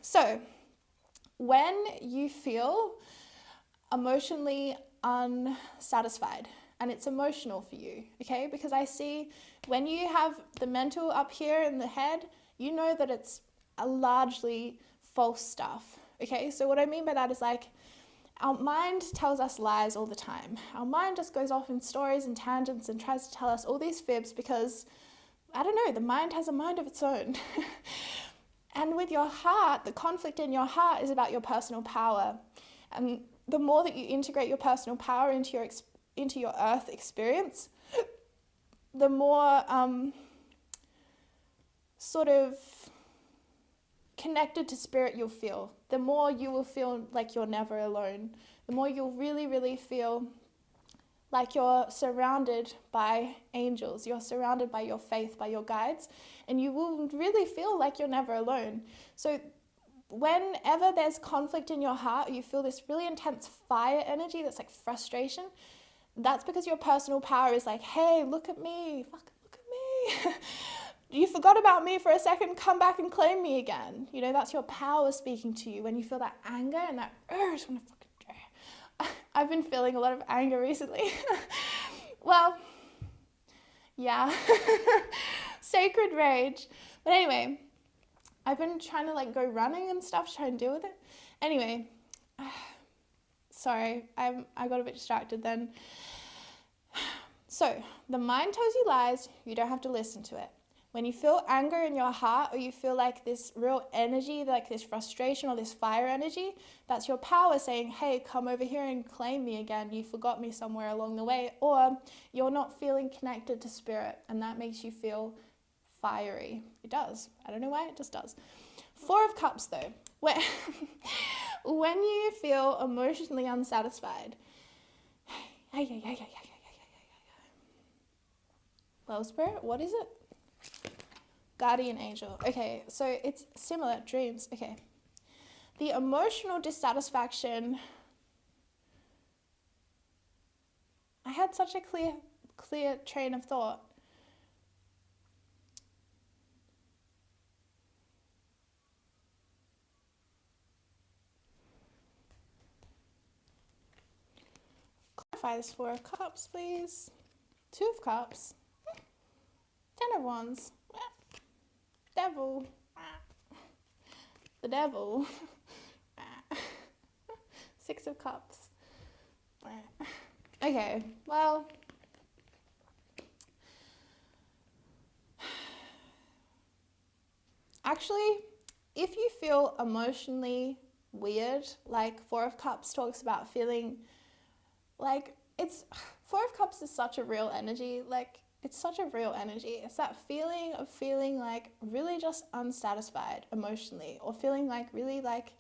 So when you feel emotionally unsatisfied, and it's emotional for you, okay? Because I see when you have the mental up here in the head, that it's a largely false stuff, okay? So what I mean by that is like, our mind tells us lies all the time. Our mind just goes off in stories and tangents and tries to tell us all these fibs because, I don't know, the mind has a mind of its own. And with your heart, the conflict in your heart is about your personal power. And the more that you integrate your personal power into your earth experience, the more sort of connected to spirit you'll feel. The more you will feel like you're never alone. The more you'll really, really feel like you're surrounded by angels. You're surrounded by your faith, by your guides, and you will really feel like you're never alone. So whenever there's conflict in your heart, you feel this really intense fire energy that's like frustration, that's because your personal power is like, hey, look at me, fucking look at me. You forgot about me for a second, come back and claim me again. That's your power speaking to you when you feel that anger and that, I just want to fucking, I've been feeling a lot of anger recently. Well, yeah, sacred rage. But anyway, I've been trying to like go running and stuff, try and deal with it. Anyway, sorry, I got a bit distracted then. So the mind tells you lies, you don't have to listen to it. When you feel anger in your heart, or you feel like this real energy, like this frustration or this fire energy, that's your power saying, hey, come over here and claim me again. You forgot me somewhere along the way. Or you're not feeling connected to spirit, and that makes you feel fiery. It does. I don't know why, it just does. 4 of Cups, though. When you feel emotionally unsatisfied, Well, Spirit, what is it? Guardian angel. Okay, so it's similar, dreams. Okay. The emotional dissatisfaction. I had such a clear train of thought. Clarify this 4 of Cups, please. 2 of Cups. 10 of Wands. Devil. The devil. 6 of Cups. Okay, well, actually, if you feel emotionally weird, like 4 of Cups talks about feeling like 4 of Cups is such a real energy, like it's such a real energy. It's that feeling of feeling like really just unsatisfied emotionally, or feeling like really like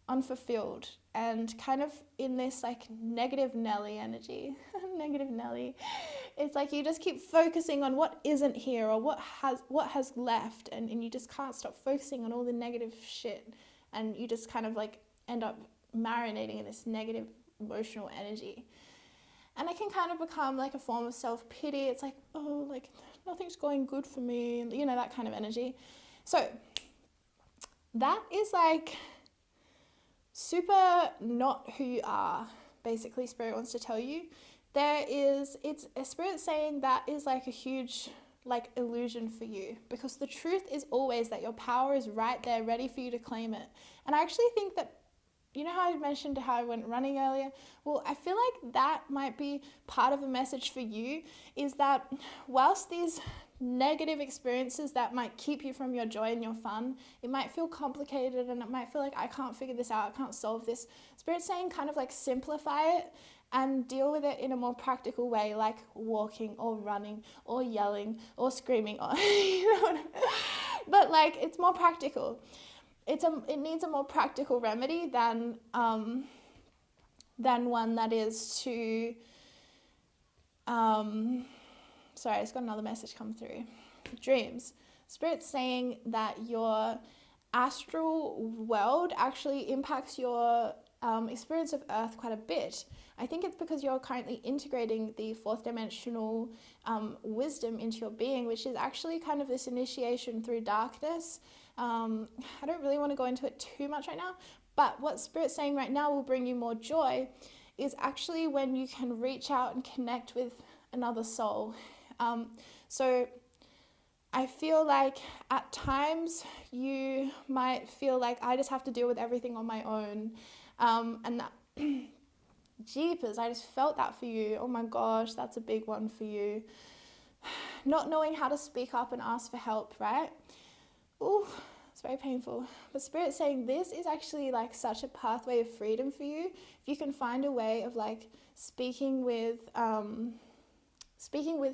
unfulfilled and kind of in this like negative Nelly energy. Negative Nelly. It's like you just keep focusing on what isn't here or what has left, and you just can't stop focusing on all the negative shit, and you just kind of like end up marinating in this negative emotional energy. And it can kind of become like a form of self-pity. It's like, oh, like nothing's going good for me, and that kind of energy. So that is like super not who you are, basically. Spirit wants to tell you it's a spirit saying that is like a huge like illusion for you, because the truth is always that your power is right there ready for you to claim it. And I actually think that, how I mentioned how I went running earlier? Well, I feel like that might be part of a message for you, is that whilst these negative experiences that might keep you from your joy and your fun, it might feel complicated and it might feel like I can't figure this out, I can't solve this. Spirit's saying kind of like simplify it and deal with it in a more practical way, like walking or running or yelling or screaming, or but like it's more practical. It needs a more practical remedy than one that is to sorry, I just got another message come through. Dreams. Spirit's saying that your astral world actually impacts your experience of Earth quite a bit. I think it's because you're currently integrating the fourth dimensional wisdom into your being, which is actually kind of this initiation through darkness. I don't really want to go into it too much right now, but what Spirit's saying right now will bring you more joy is actually when you can reach out and connect with another soul. So I feel like at times you might feel like I just have to deal with everything on my own. And that, jeepers, I just felt that for you. Oh my gosh, that's a big one for you. Not knowing how to speak up and ask for help, right? Ooh, it's very painful. But Spirit's saying this is actually like such a pathway of freedom for you. If you can find a way of like speaking with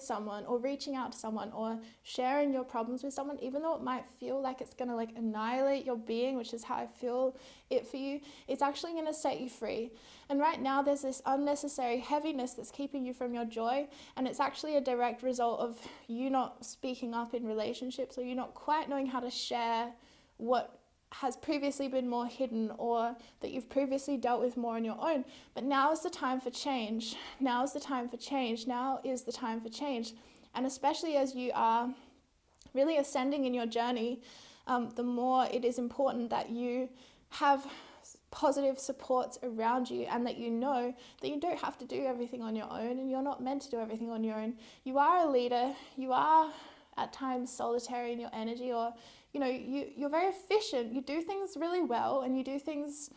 someone, or reaching out to someone, or sharing your problems with someone, even though it might feel like it's going to like annihilate your being, which is how I feel it for you, it's actually going to set you free. And right now there's this unnecessary heaviness that's keeping you from your joy, and it's actually a direct result of you not speaking up in relationships, or you not quite knowing how to share what has previously been more hidden, or that you've previously dealt with more on your own. But now is the time for change. Now is the time for change. Now is the time for change. And especially as you are really ascending in your journey, the more it is important that you have positive supports around you, and that you know that you don't have to do everything on your own, and you're not meant to do everything on your own. You are a leader. You are at times solitary in your energy, or you're very efficient. You do things really well, and you do things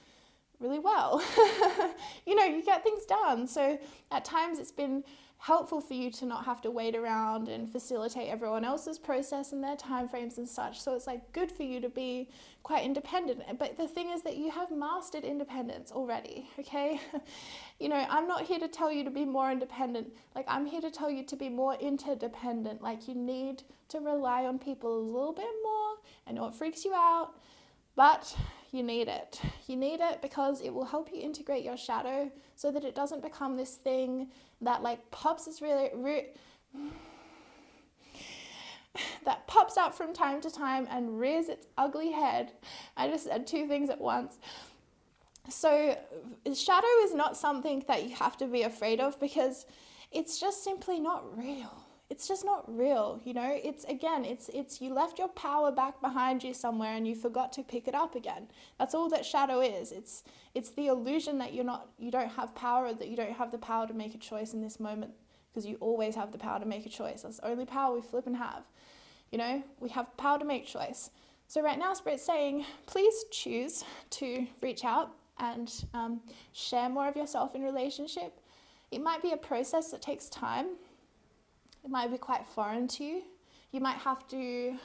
really well. You get things done. So at times it's been helpful for you to not have to wait around and facilitate everyone else's process and their time frames and such. So it's like good for you to be quite independent. But the thing is that you have mastered independence already, okay? I'm not here to tell you to be more independent. Like, I'm here to tell you to be more interdependent. Like, you need to rely on people a little bit more. I know it freaks you out, but you need it. You need it because it will help you integrate your shadow, so that it doesn't become this thing that like pops that pops out from time to time and rears its ugly head. I just said two things at once. So shadow is not something that you have to be afraid of, because it's just simply not real. It's just not real, it's you left your power back behind you somewhere and you forgot to pick it up again. That's all that shadow is. It's the illusion that you don't have power, or that you don't have the power to make a choice in this moment, because you always have the power to make a choice. That's the only power we flip and have. We have power to make choice. So right now, Spirit's saying, please choose to reach out and share more of yourself in relationship. It might be a process that takes time. It might be quite foreign to you. You might have to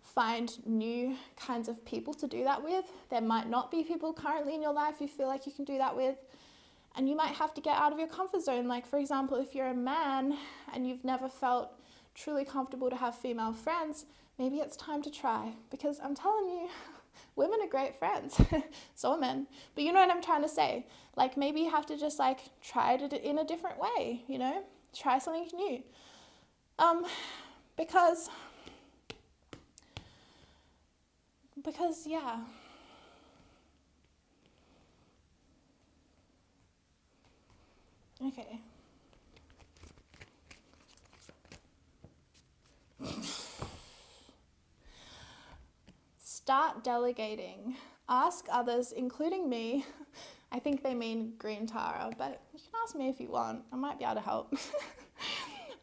find new kinds of people to do that with. There might not be people currently in your life you feel like you can do that with. And you might have to get out of your comfort zone. Like, for example, if you're a man and you've never felt truly comfortable to have female friends, maybe it's time to try. Because I'm telling you, women are great friends. So are men. But you know what I'm trying to say? Like, maybe you have to just like try it in a different way, Try something new. Because yeah. Okay. Start delegating. Ask others, including me. I think they mean Green Tara, but you can ask me if you want. I might be able to help.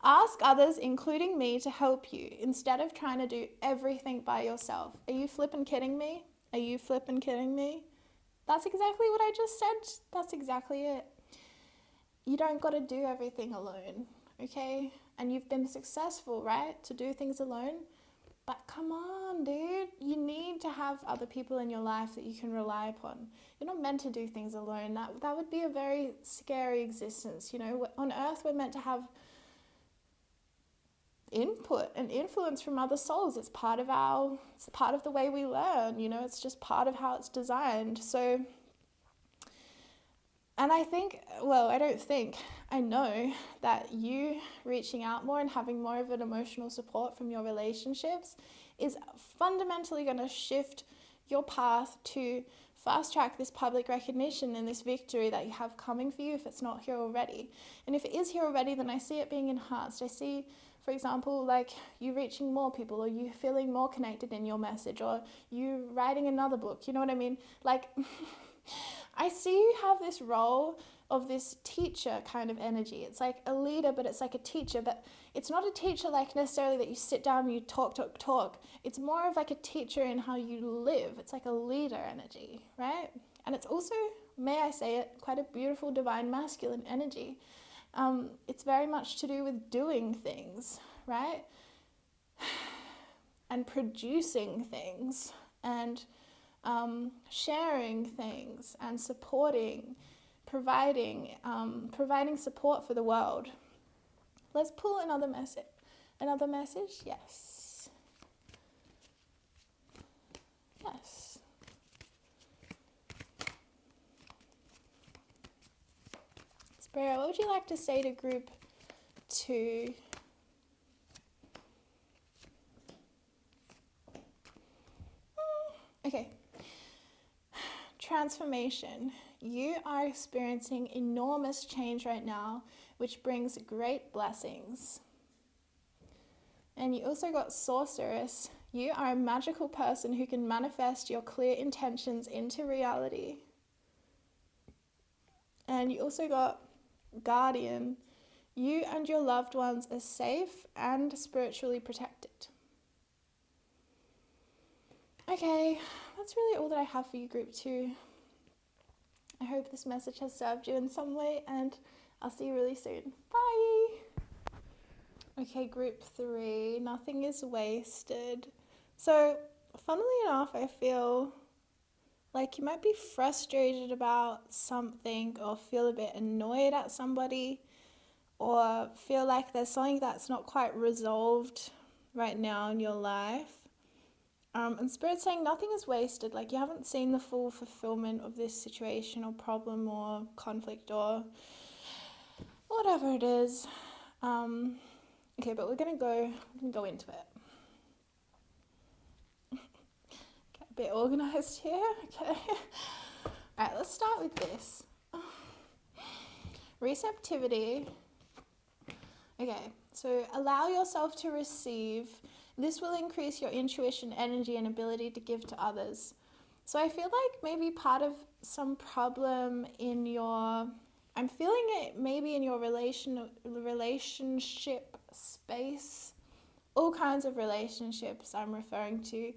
Ask others, including me, to help you instead of trying to do everything by yourself. Are you flipping kidding me? Are you flipping kidding me? That's exactly what I just said. That's exactly it. You don't got to do everything alone, okay? And you've been successful, right, to do things alone. But come on, dude. You need to have other people in your life that you can rely upon. You're not meant to do things alone. That would be a very scary existence. You know, on earth we're meant to have input and influence from other souls. It's part of the way we learn, you know, it's just part of how it's designed. So, and I know that you reaching out more and having more of an emotional support from your relationships is fundamentally going to shift your path to fast track this public recognition and this victory that you have coming for you if it's not here already. And if it is here already, then I see it being enhanced. I see, for example, like you reaching more people, or you feeling more connected in your message, or you writing another book, you know what I mean? Like, I see you have this role of this teacher kind of energy. It's like a leader, but it's like a teacher, but it's not a teacher like necessarily that you sit down and you talk. It's more of like a teacher in how you live. It's like a leader energy, right? And it's also, may I say it, quite a beautiful divine masculine energy. It's very much to do with doing things, right? And producing things, and sharing things, and supporting, providing support for the world. Let's pull another message. Another message? Yes. Yes. Spirit, what would you like to say to group 2? Okay. Transformation. You are experiencing enormous change right now, which brings great blessings. And you also got Sorceress. You are a magical person who can manifest your clear intentions into reality. And you also got Guardian. You and your loved ones are safe and spiritually protected. Okay, that's really all that I have for you, group 2. I hope this message has served you in some way, and I'll see you really soon. Bye! Okay, group 3, nothing is wasted. So, funnily enough, I feel like you might be frustrated about something, or feel a bit annoyed at somebody, or feel like there's something that's not quite resolved right now in your life. And Spirit's saying nothing is wasted. Like, you haven't seen the full fulfillment of this situation or problem or conflict or whatever it is. Okay, but we're gonna go into it. Get a bit organized here. Okay. Alright, let's start with this. Receptivity. Okay, so allow yourself to receive. This will increase your intuition, energy, and ability to give to others. So I feel like maybe part of some problem in your, I'm feeling it maybe in your relationship space, all kinds of relationships I'm referring to.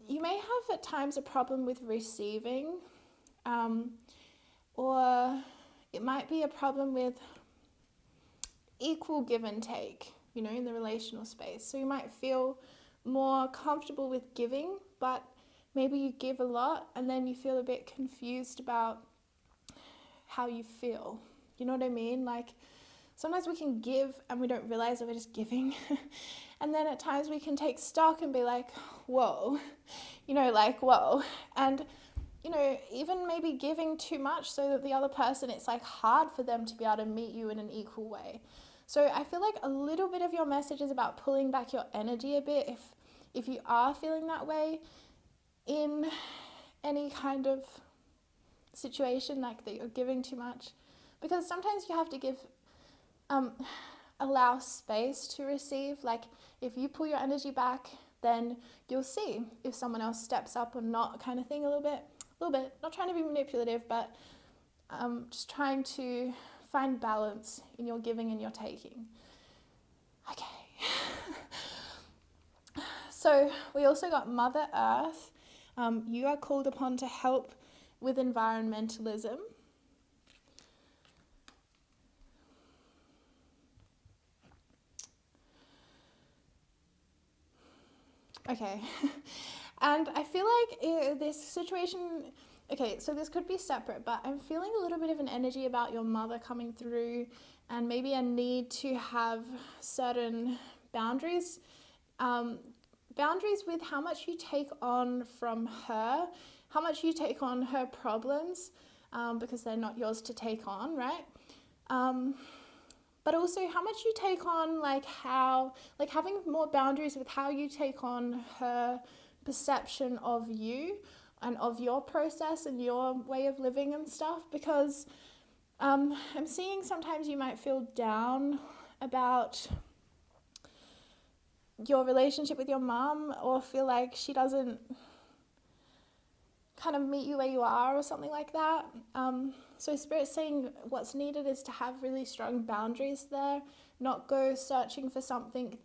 You may have at times a problem with receiving, or it might be a problem with equal give and take, you know, in the relational space. So you might feel more comfortable with giving, but maybe you give a lot and then you feel a bit confused about how you feel. You know what I mean? Like, sometimes we can give and we don't realize that we're just giving. And then at times we can take stock and be like, whoa, you know, like, whoa. And, you know, even maybe giving too much so that the other person, it's like hard for them to be able to meet you in an equal way. So I feel like a little bit of your message is about pulling back your energy a bit if you are feeling that way in any kind of situation, like that you're giving too much. Because sometimes you have to give, allow space to receive. Like, if you pull your energy back, then you'll see if someone else steps up or not, kind of thing, a little bit. Not trying to be manipulative, but just trying to find balance in your giving and your taking. Okay. So we also got Mother Earth. You are called upon to help with environmentalism. Okay. And I feel like this situation, okay, so this could be separate, but I'm feeling a little bit of an energy about your mother coming through, and maybe a need to have certain boundaries. Boundaries with how much you take on from her, how much you take on her problems, because they're not yours to take on, right? But also how much you take on, like having more boundaries with how you take on her perception of you and of your process and your way of living and stuff, because I'm seeing sometimes you might feel down about your relationship with your mom, or feel like she doesn't kind of meet you where you are or something like that. So Spirit's saying what's needed is to have really strong boundaries there, not go searching for something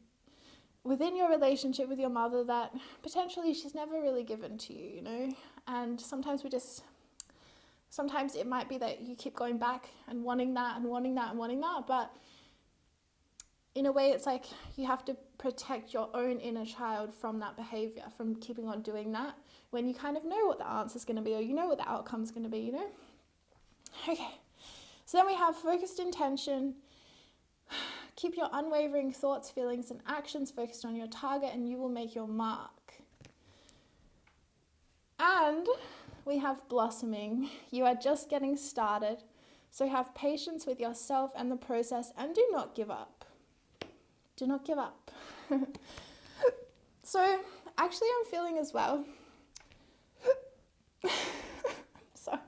within your relationship with your mother that potentially she's never really given to you, you know? And sometimes it might be that you keep going back and wanting that and wanting that and wanting that, but in a way it's like you have to protect your own inner child from that behavior, from keeping on doing that when you kind of know what the answer's going to be, or you know what the outcome's going to be, you know? Okay, so then we have focused intention. Keep your unwavering thoughts, feelings, and actions focused on your target, and you will make your mark. And we have blossoming. You are just getting started, so have patience with yourself and the process, and do not give up. Do not give up. So actually I'm feeling as well. Sorry.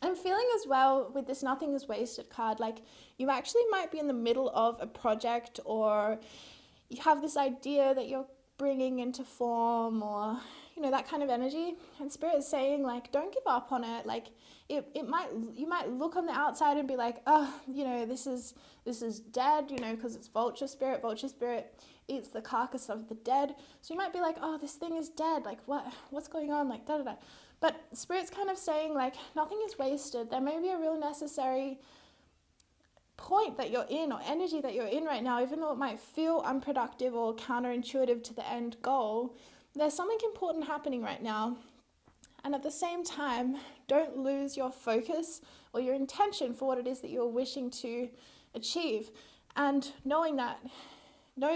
I'm feeling as well with this nothing is wasted card, like you actually might be in the middle of a project, or you have this idea that you're bringing into form, or you know, that kind of energy, and Spirit is saying like don't give up on it. Like you might look on the outside and be like, oh, you know, this is dead, you know, because it's vulture spirit eats the carcass of the dead. So you might be like, oh, this thing is dead, like what's going on, like da da da. But Spirit's kind of saying like nothing is wasted. There may be a real necessary point that you're in, or energy that you're in right now, even though it might feel unproductive or counterintuitive to the end goal. There's something important happening right now. And at the same time, don't lose your focus or your intention for what it is that you're wishing to achieve. And know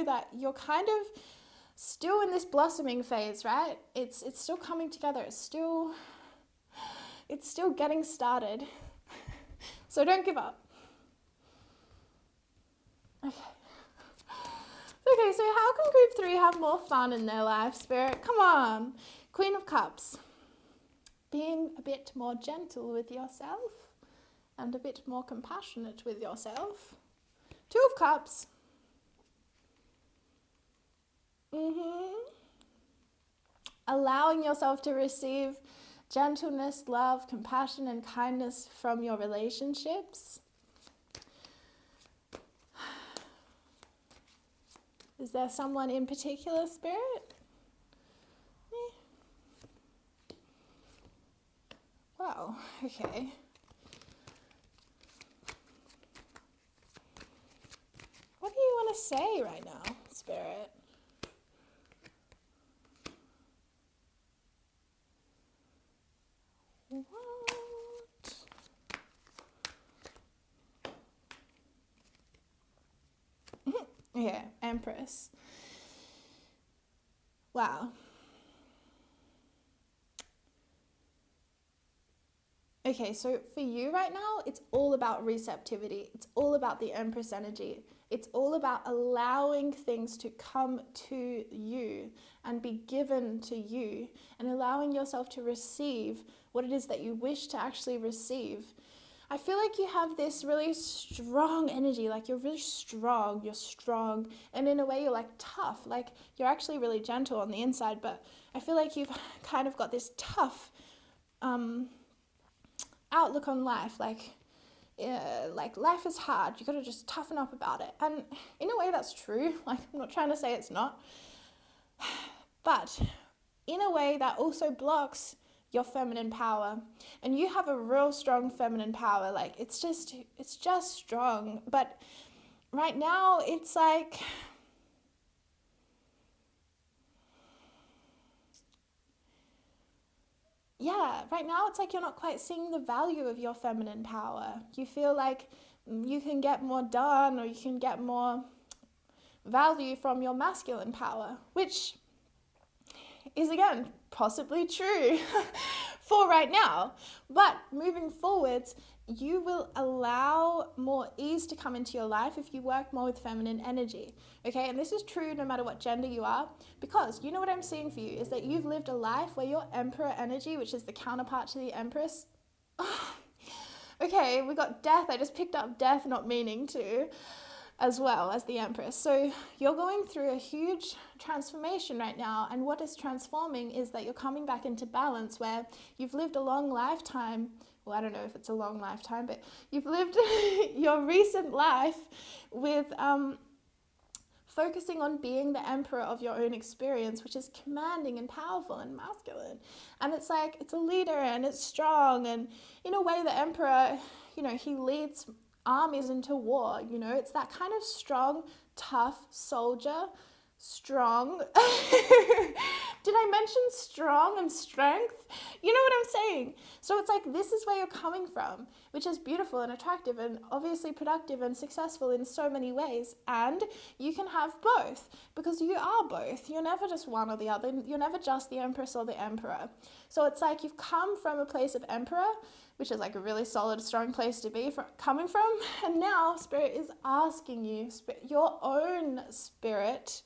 that you're kind of still in this blossoming phase, right? It's still coming together. It's still getting started. So don't give up. Okay. Okay, so how can group 3 have more fun in their life, Spirit? Come on. Queen of Cups. Being a bit more gentle with yourself and a bit more compassionate with yourself. 2 of Cups. Allowing yourself to receive gentleness, love, compassion, and kindness from your relationships. Is there someone in particular, Spirit? Wow, okay. What do you want to say right now, Spirit? What? Yeah, Empress. Wow. Okay, so for you right now, it's all about receptivity. It's all about the Empress energy. It's all about allowing things to come to you and be given to you, and allowing yourself to receive what it is that you wish to actually receive. I feel like you have this really strong energy, like you're really strong, and in a way you're like tough, like you're actually really gentle on the inside, but I feel like you've kind of got this tough outlook on life, like life is hard, you gotta just toughen up about it. And in a way that's true, like I'm not trying to say it's not, but in a way that also blocks your feminine power. And you have a real strong feminine power, like it's just strong. But right now it's like yeah, right now it's like you're not quite seeing the value of your feminine power. You feel like you can get more done, or you can get more value from your masculine power, which is, again, possibly true for right now. But moving forwards, you will allow more ease to come into your life if you work more with feminine energy. Okay, and this is true no matter what gender you are, because you know what I'm seeing for you is that you've lived a life where your emperor energy, which is the counterpart to the empress, okay, we got death. I just picked up death, not meaning to, as well as the empress. So you're going through a huge transformation right now, and what is transforming is that you're coming back into balance, where you've lived a long lifetime. Well, I don't know if it's a long lifetime, but you've lived your recent life with focusing on being the emperor of your own experience, which is commanding and powerful and masculine. And it's like, it's a leader and it's strong, and in a way the emperor, he leads armies into war. It's that kind of strong, tough soldier. Strong. Did I mention strong and strength? You know what I'm saying? So it's like, this is where you're coming from, which is beautiful and attractive and obviously productive and successful in so many ways. And you can have both, because you are both. You're never just one or the other. You're never just the empress or the emperor. So it's like you've come from a place of emperor, which is like a really solid, strong place to be coming from. And now Spirit is asking you, your own spirit,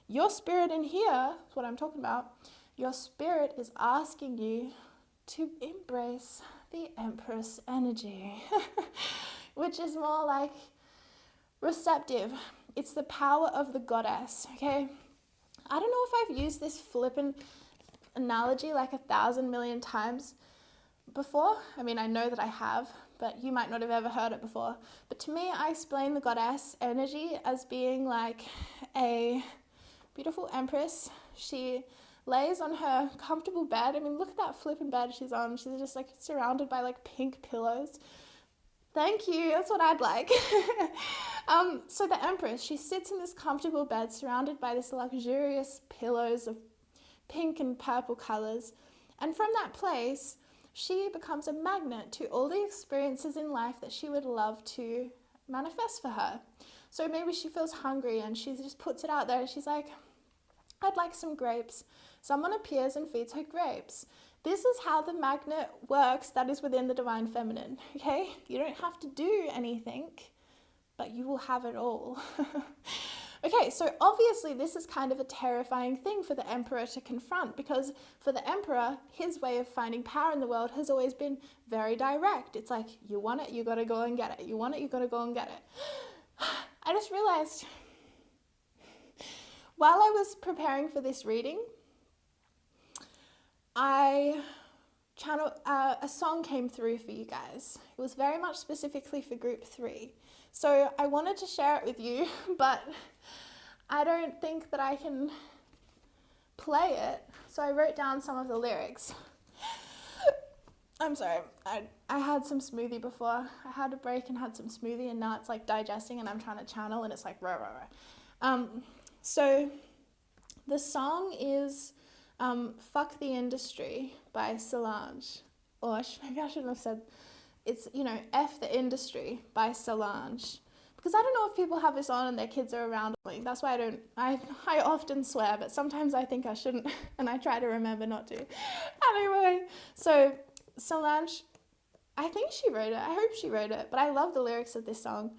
your spirit in here is what I'm talking about. Your spirit is asking you to embrace the Empress energy, which is more like receptive. It's the power of the goddess, okay? I don't know if I've used this flippant analogy like 1,000 million times before. I mean, I know that I have, but you might not have ever heard it before. But to me, I explain the goddess energy as being like a beautiful empress. She lays on her comfortable bed. I mean, look at that flipping bed she's on. She's just like surrounded by like pink pillows. Thank you, that's what I'd like. So the empress, she sits in this comfortable bed surrounded by this luxurious pillows of pink and purple colors. And from that place, she becomes a magnet to all the experiences in life that she would love to manifest for her. So maybe she feels hungry and she just puts it out there. She's like, I'd like some grapes. Someone appears and feeds her grapes. This is how the magnet works that is within the divine feminine, okay? You don't have to do anything, but you will have it all. Okay, so obviously this is kind of a terrifying thing for the emperor to confront, because for the emperor, his way of finding power in the world has always been very direct. It's like, you want it, you gotta go and get it. You want it, you gotta go and get it. I just realized, while I was preparing for this reading, a song came through for you guys. It was very much specifically for group 3. So I wanted to share it with you, but I don't think that I can play it. So I wrote down some of the lyrics. I'm sorry, I had some smoothie before. I had a break and had some smoothie, and now it's like digesting and I'm trying to channel and it's like rah, rah, rah. So the song is Fuck the Industry by Solange. Or maybe I shouldn't have said, it's, F the Industry by Solange. Because I don't know if people have this on and their kids are around. That's why I often swear, but sometimes I think I shouldn't, and I try to remember not to. Anyway, so Solange, I think she wrote it. I hope she wrote it, but I love the lyrics of this song.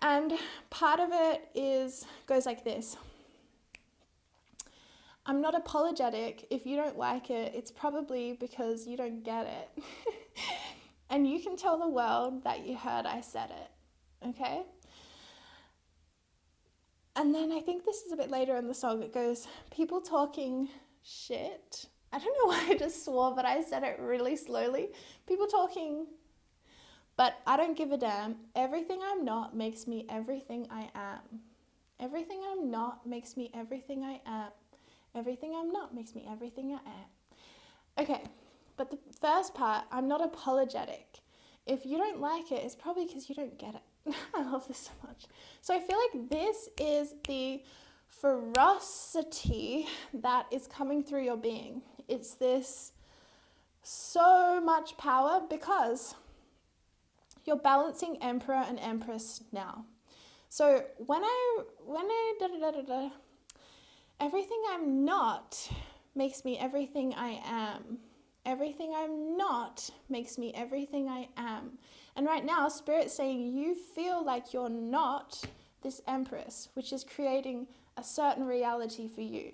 And part of it goes like this. I'm not apologetic. If you don't like it, it's probably because you don't get it. And you can tell the world that you heard I said it, okay? And then I think this is a bit later in the song. It goes, people talking shit. I don't know why I just swore, but I said it really slowly. People talking, but I don't give a damn. Everything I'm not makes me everything I am. Everything I'm not makes me everything I am. Everything I'm not makes me everything I am. Okay, but the first part, I'm not apologetic. If you don't like it, it's probably because you don't get it. I love this so much. So I feel like this is the ferocity that is coming through your being. It's this so much power because you're balancing Emperor and Empress now. So when I everything I'm not makes me everything I am. Everything I'm not makes me everything I am. And right now, Spirit's saying you feel like you're not this Empress, which is creating a certain reality for you.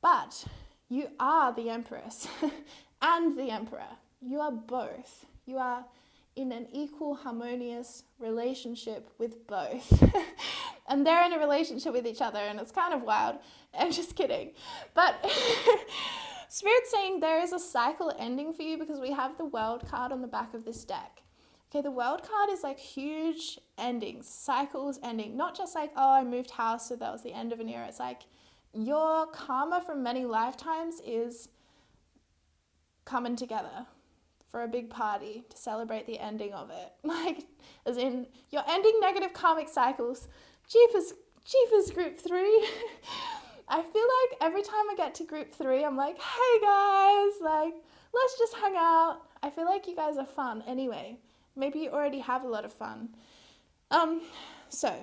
But you are the Empress and the Emperor. You are both. You are in an equal, harmonious relationship with both. And they're in a relationship with each other, and it's kind of wild. I'm just kidding. But Spirit's saying there is a cycle ending for you because we have the World card on the back of this deck. Okay, the World card is like huge endings, cycles ending. Not just like, oh, I moved house, so that was the end of an era. It's like your karma from many lifetimes is coming together for a big party to celebrate the ending of it. Like, as in, you're ending negative karmic cycles. Jeepers group 3. I feel like every time I get to group 3, I'm like, hey guys, like, let's just hang out. I feel like you guys are fun anyway. Maybe you already have a lot of fun. So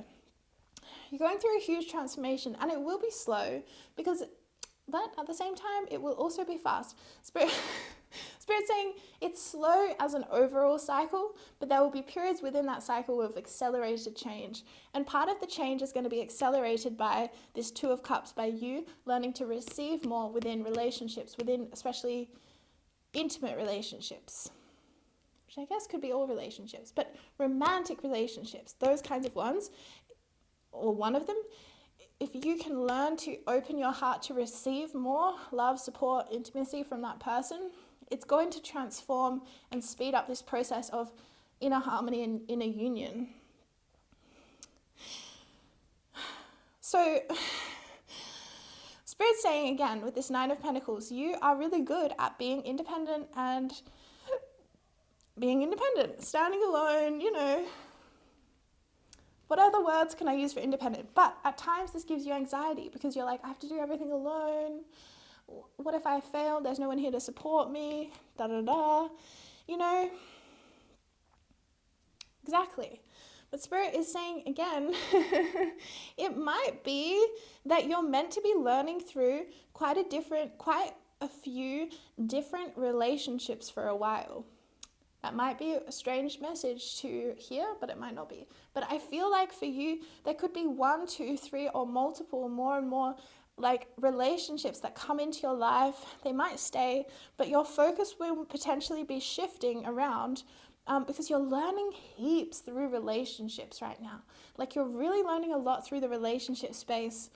you're going through a huge transformation, and it will be slow because, but at the same time, it will also be fast. Spirit's saying it's slow as an overall cycle, but there will be periods within that cycle of accelerated change. And part of the change is going to be accelerated by this Two of Cups, by you learning to receive more within relationships, within especially intimate relationships, which I guess could be all relationships, but romantic relationships, those kinds of ones, or one of them. If you can learn to open your heart to receive more love, support, intimacy from that person, it's going to transform and speed up this process of inner harmony and inner union. So, Spirit's saying again with this Nine of Pentacles, you are really good at being independent and standing alone, you know. What other words can I use for independent? But at times this gives you anxiety because you're like, I have to do everything alone. What if I fail? There's no one here to support me. You know? Exactly. But Spirit is saying again, it might be that you're meant to be learning through quite a few different relationships for a while. That might be a strange message to hear, but it might not be. But I feel like for you, there could be 1, 2, 3, or multiple, more and more like relationships that come into your life. They might stay, but your focus will potentially be shifting around because you're learning heaps through relationships right now. Like you're really learning a lot through the relationship space.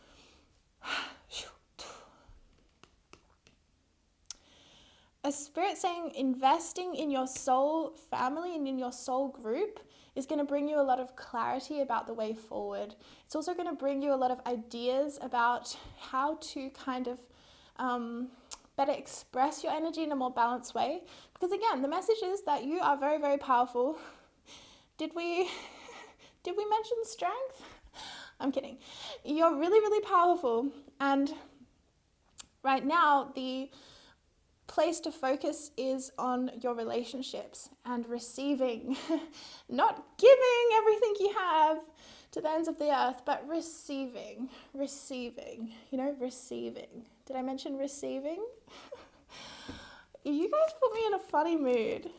A Spirit saying investing in your soul family and in your soul group is going to bring you a lot of clarity about the way forward. It's also going to bring you a lot of ideas about how to kind of better express your energy in a more balanced way. Because again, the message is that you are very, very powerful. Did we mention strength? I'm kidding. You're really, really powerful. And right now, the place to focus is on your relationships and receiving, not giving everything you have to the ends of the earth, but receiving, you know, receiving. Did I mention receiving? You guys put me in a funny mood.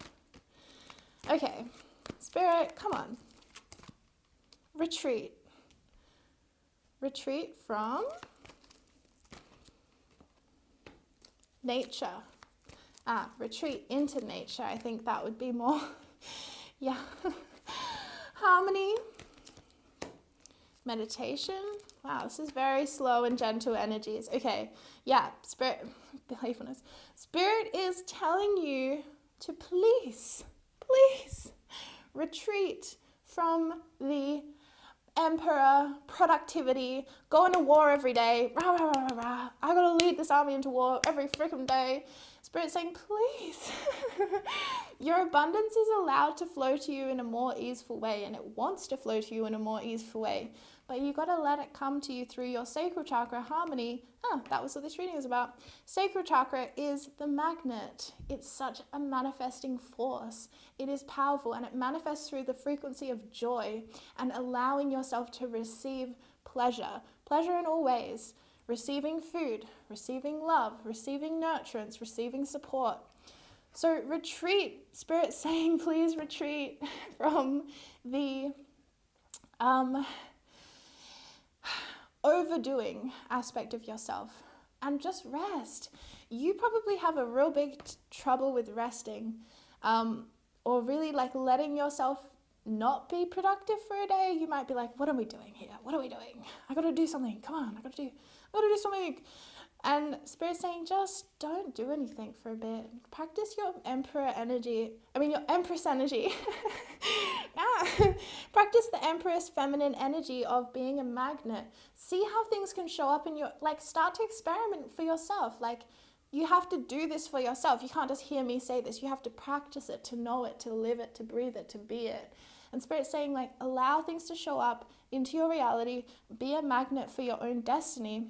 Okay, Spirit, come on. Retreat from nature. Retreat into nature. I think that would be more, yeah. Harmony, meditation. Wow, this is very slow and gentle energies. Okay, yeah, Spirit, playfulness. Spirit is telling you to please retreat from the Emperor, productivity, going to war every day. Rah, rah, rah, rah, rah. I gotta lead this army into war every freaking day. Spirit saying, please, your abundance is allowed to flow to you in a more easeful way, and it wants to flow to you in a more easeful way. But you got to let it come to you through your sacral chakra harmony. That was what this reading was about. Sacral chakra is the magnet. It's such a manifesting force. It is powerful, and it manifests through the frequency of joy and allowing yourself to receive pleasure. Pleasure in all ways. Receiving food, receiving love, receiving nurturance, receiving support. So retreat. Spirit saying, please retreat from the overdoing aspect of yourself and just rest. You probably have a real big trouble with resting, or really like letting yourself not be productive for a day. You might be like, what are we doing here? What are we doing? I got to do something. Come on, I got to do something. And Spirit's saying, just don't do anything for a bit. Practice your empress energy. Practice the empress feminine energy of being a magnet. See how things can show up in your, like, start to experiment for yourself. Like, you have to do this for yourself. You can't just hear me say this. You have to practice it, to know it, to live it, to breathe it, to be it. And Spirit's saying, like, allow things to show up into your reality. Be a magnet for your own destiny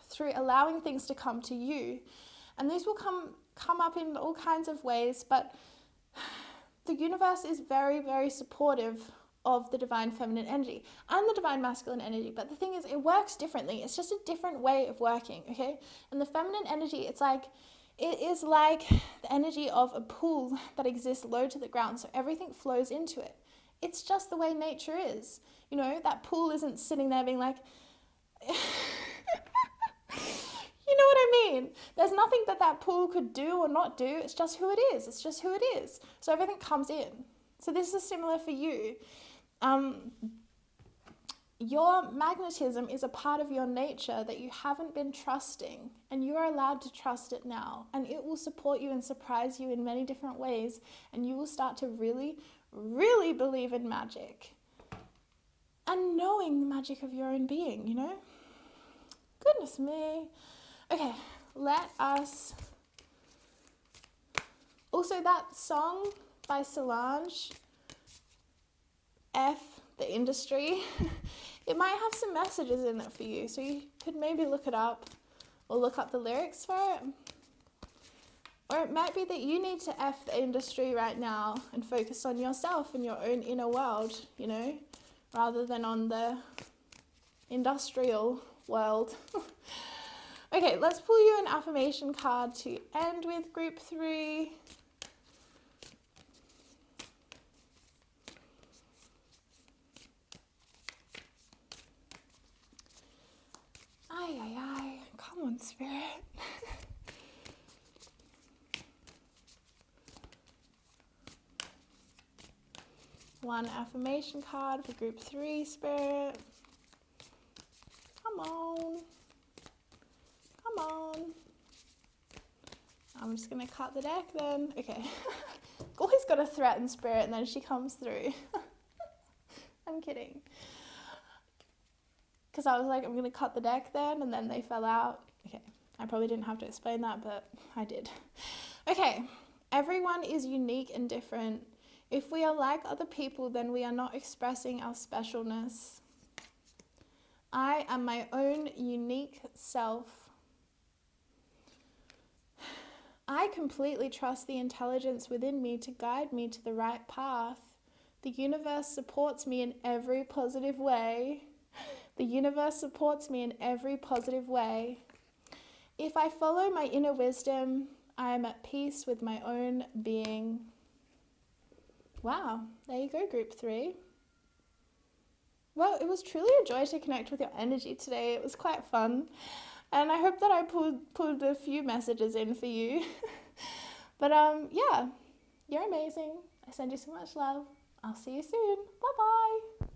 through allowing things to come to you. And these will come up in all kinds of ways, but the universe is very, very supportive of the divine feminine energy and the divine masculine energy. But the thing is, it works differently. It's just a different way of working, okay? And the feminine energy, it is like the energy of a pool that exists low to the ground, so everything flows into it. It's just the way nature is. You know, that pool isn't sitting there being like, you know what I mean? There's nothing that pool could do or not do. It's just who it is. It's just who it is. So everything comes in. So this is similar for you. Your magnetism is a part of your nature that you haven't been trusting, and you are allowed to trust it now, and it will support you and surprise you in many different ways, and you will start to really, really believe in magic and knowing the magic of your own being, you know? Goodness me. Okay, let us... Also, that song by Solange, F the Industry, it might have some messages in it for you, so you could maybe look it up or look up the lyrics for it. Or it might be that you need to F the industry right now and focus on yourself and your own inner world, you know, rather than on the industrial world. Okay, let's pull you an affirmation card to end with group 3. Ay, come on, Spirit. One affirmation card for group 3, Spirit. Come on. Come on. I'm just going to cut the deck then. Okay. Always got to threaten Spirit and then she comes through. I'm kidding. Because I was like, I'm going to cut the deck then, and then they fell out. Okay. I probably didn't have to explain that, but I did. Okay. Everyone is unique and different. If we are like other people, then we are not expressing our specialness. I am my own unique self. I completely trust the intelligence within me to guide me to the right path. The universe supports me in every positive way. The universe supports me in every positive way. If I follow my inner wisdom, I am at peace with my own being. Wow, there you go, group 3. Well, it was truly a joy to connect with your energy today. It was quite fun. And I hope that I pulled a few messages in for you. But yeah, you're amazing. I send you so much love. I'll see you soon. Bye-bye.